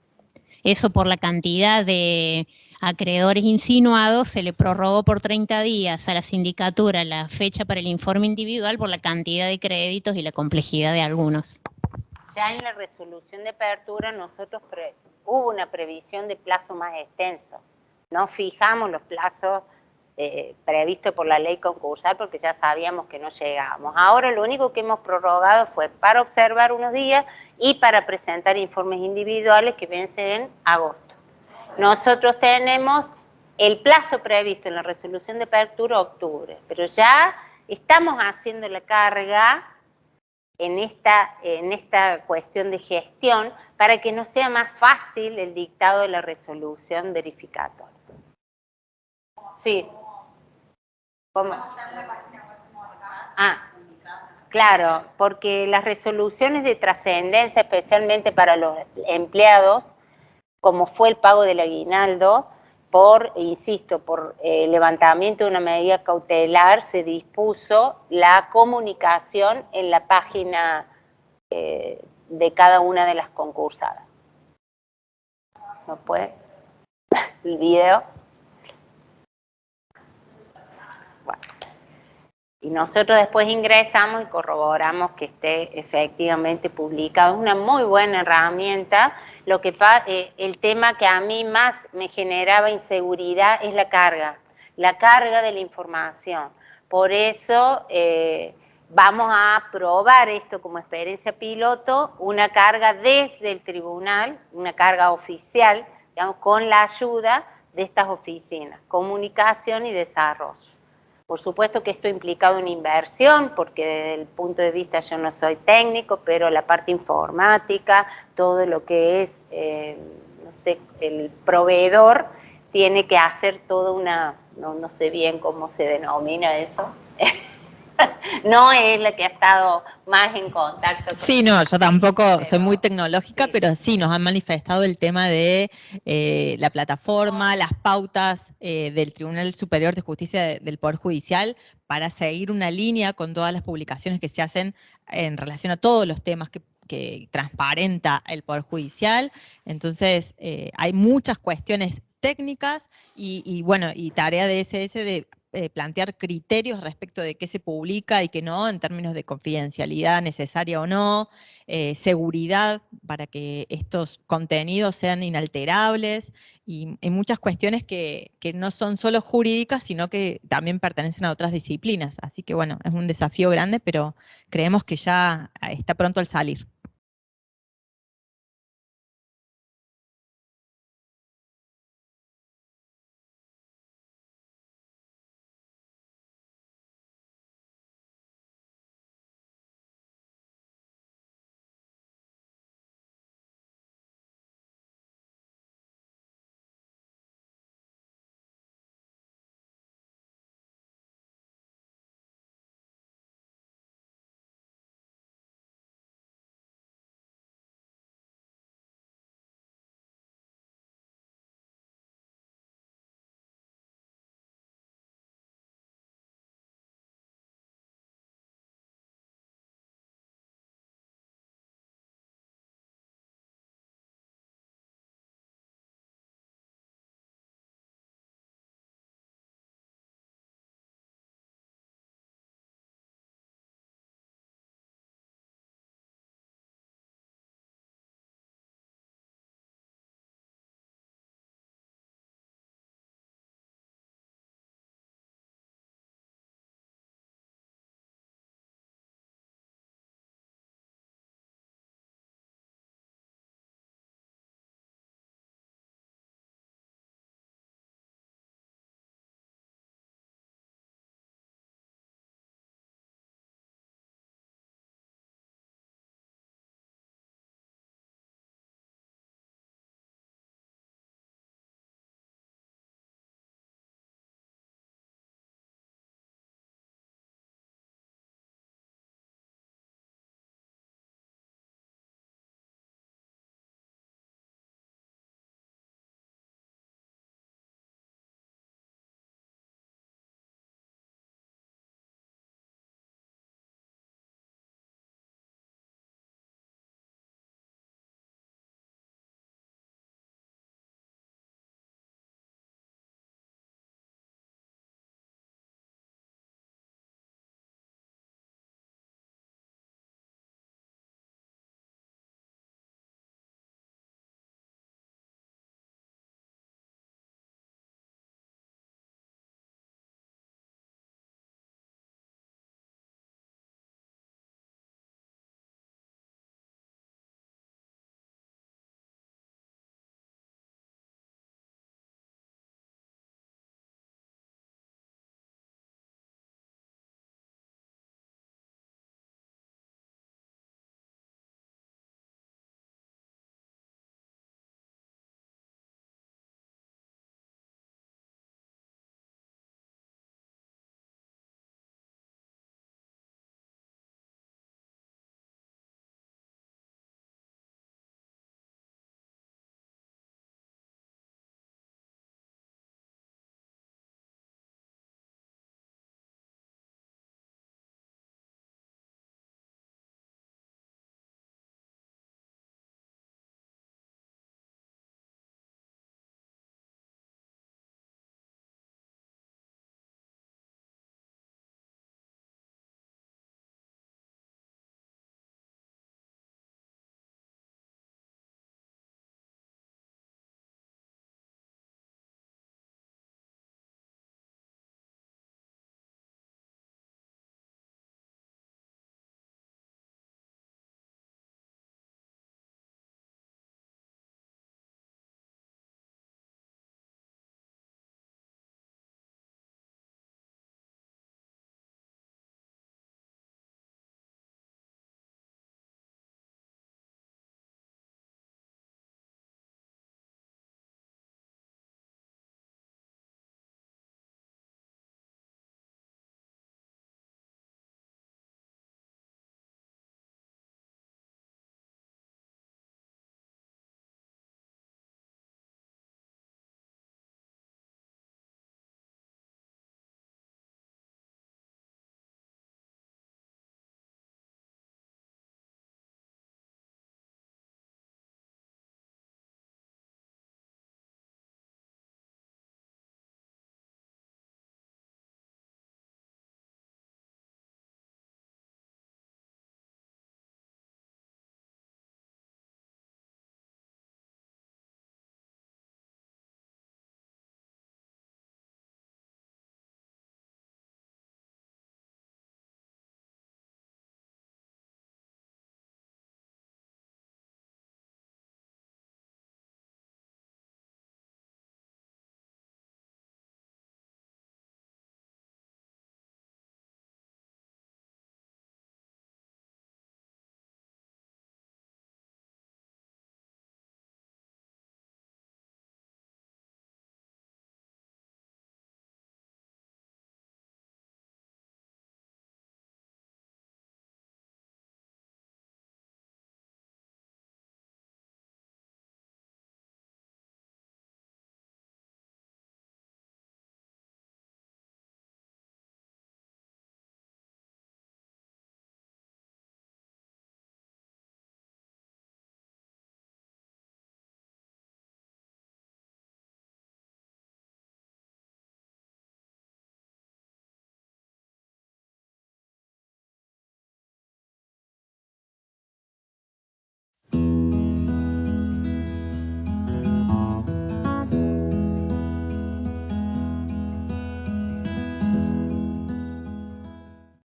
Eso por la cantidad de acreedores insinuados, se le prorrogó por 30 días a la sindicatura la fecha para el informe individual por la cantidad de créditos y la complejidad de algunos. Ya en la resolución de apertura nosotros hubo una previsión de plazo más extenso. No fijamos los plazos previstos por la ley concursal porque ya sabíamos que no llegábamos. Ahora lo único que hemos prorrogado fue para observar unos días y para presentar informes individuales que vencen en agosto. Nosotros tenemos el plazo previsto en la resolución de apertura octubre, pero ya estamos haciendo la carga en esta cuestión de gestión para que no sea más fácil el dictado de la resolución verificatoria. Sí. ¿Cómo? Claro, porque las resoluciones de trascendencia, especialmente para los empleados, como fue el pago del aguinaldo, insisto, por levantamiento de una medida cautelar, se dispuso la comunicación en la página de cada una de las concursadas. ¿No puede? El video. Bueno. Y nosotros después ingresamos y corroboramos que esté efectivamente publicado. Es una muy buena herramienta. Lo que el tema que a mí más me generaba inseguridad es la carga de la información. Por eso vamos a probar esto como experiencia piloto, una carga desde el tribunal, una carga oficial, digamos, con la ayuda de estas oficinas, comunicación y desarrollo. Por supuesto que esto ha implicado una inversión, porque desde el punto de vista yo no soy técnico, pero la parte informática, todo lo que es, no sé, el proveedor tiene que hacer toda una, no sé bien cómo se denomina eso, no es la que ha estado más en contacto. Sí, no, yo tampoco soy muy tecnológica, pero sí nos han manifestado el tema de la plataforma, las pautas del Tribunal Superior de Justicia del Poder Judicial para seguir una línea con todas las publicaciones que se hacen en relación a todos los temas que transparenta el Poder Judicial. Entonces, hay muchas cuestiones técnicas y tarea de SS de plantear criterios respecto de qué se publica y qué no, en términos de confidencialidad necesaria o no, seguridad para que estos contenidos sean inalterables y muchas cuestiones que no son solo jurídicas, sino que también pertenecen a otras disciplinas. Así que bueno, es un desafío grande, pero creemos que ya está pronto al salir.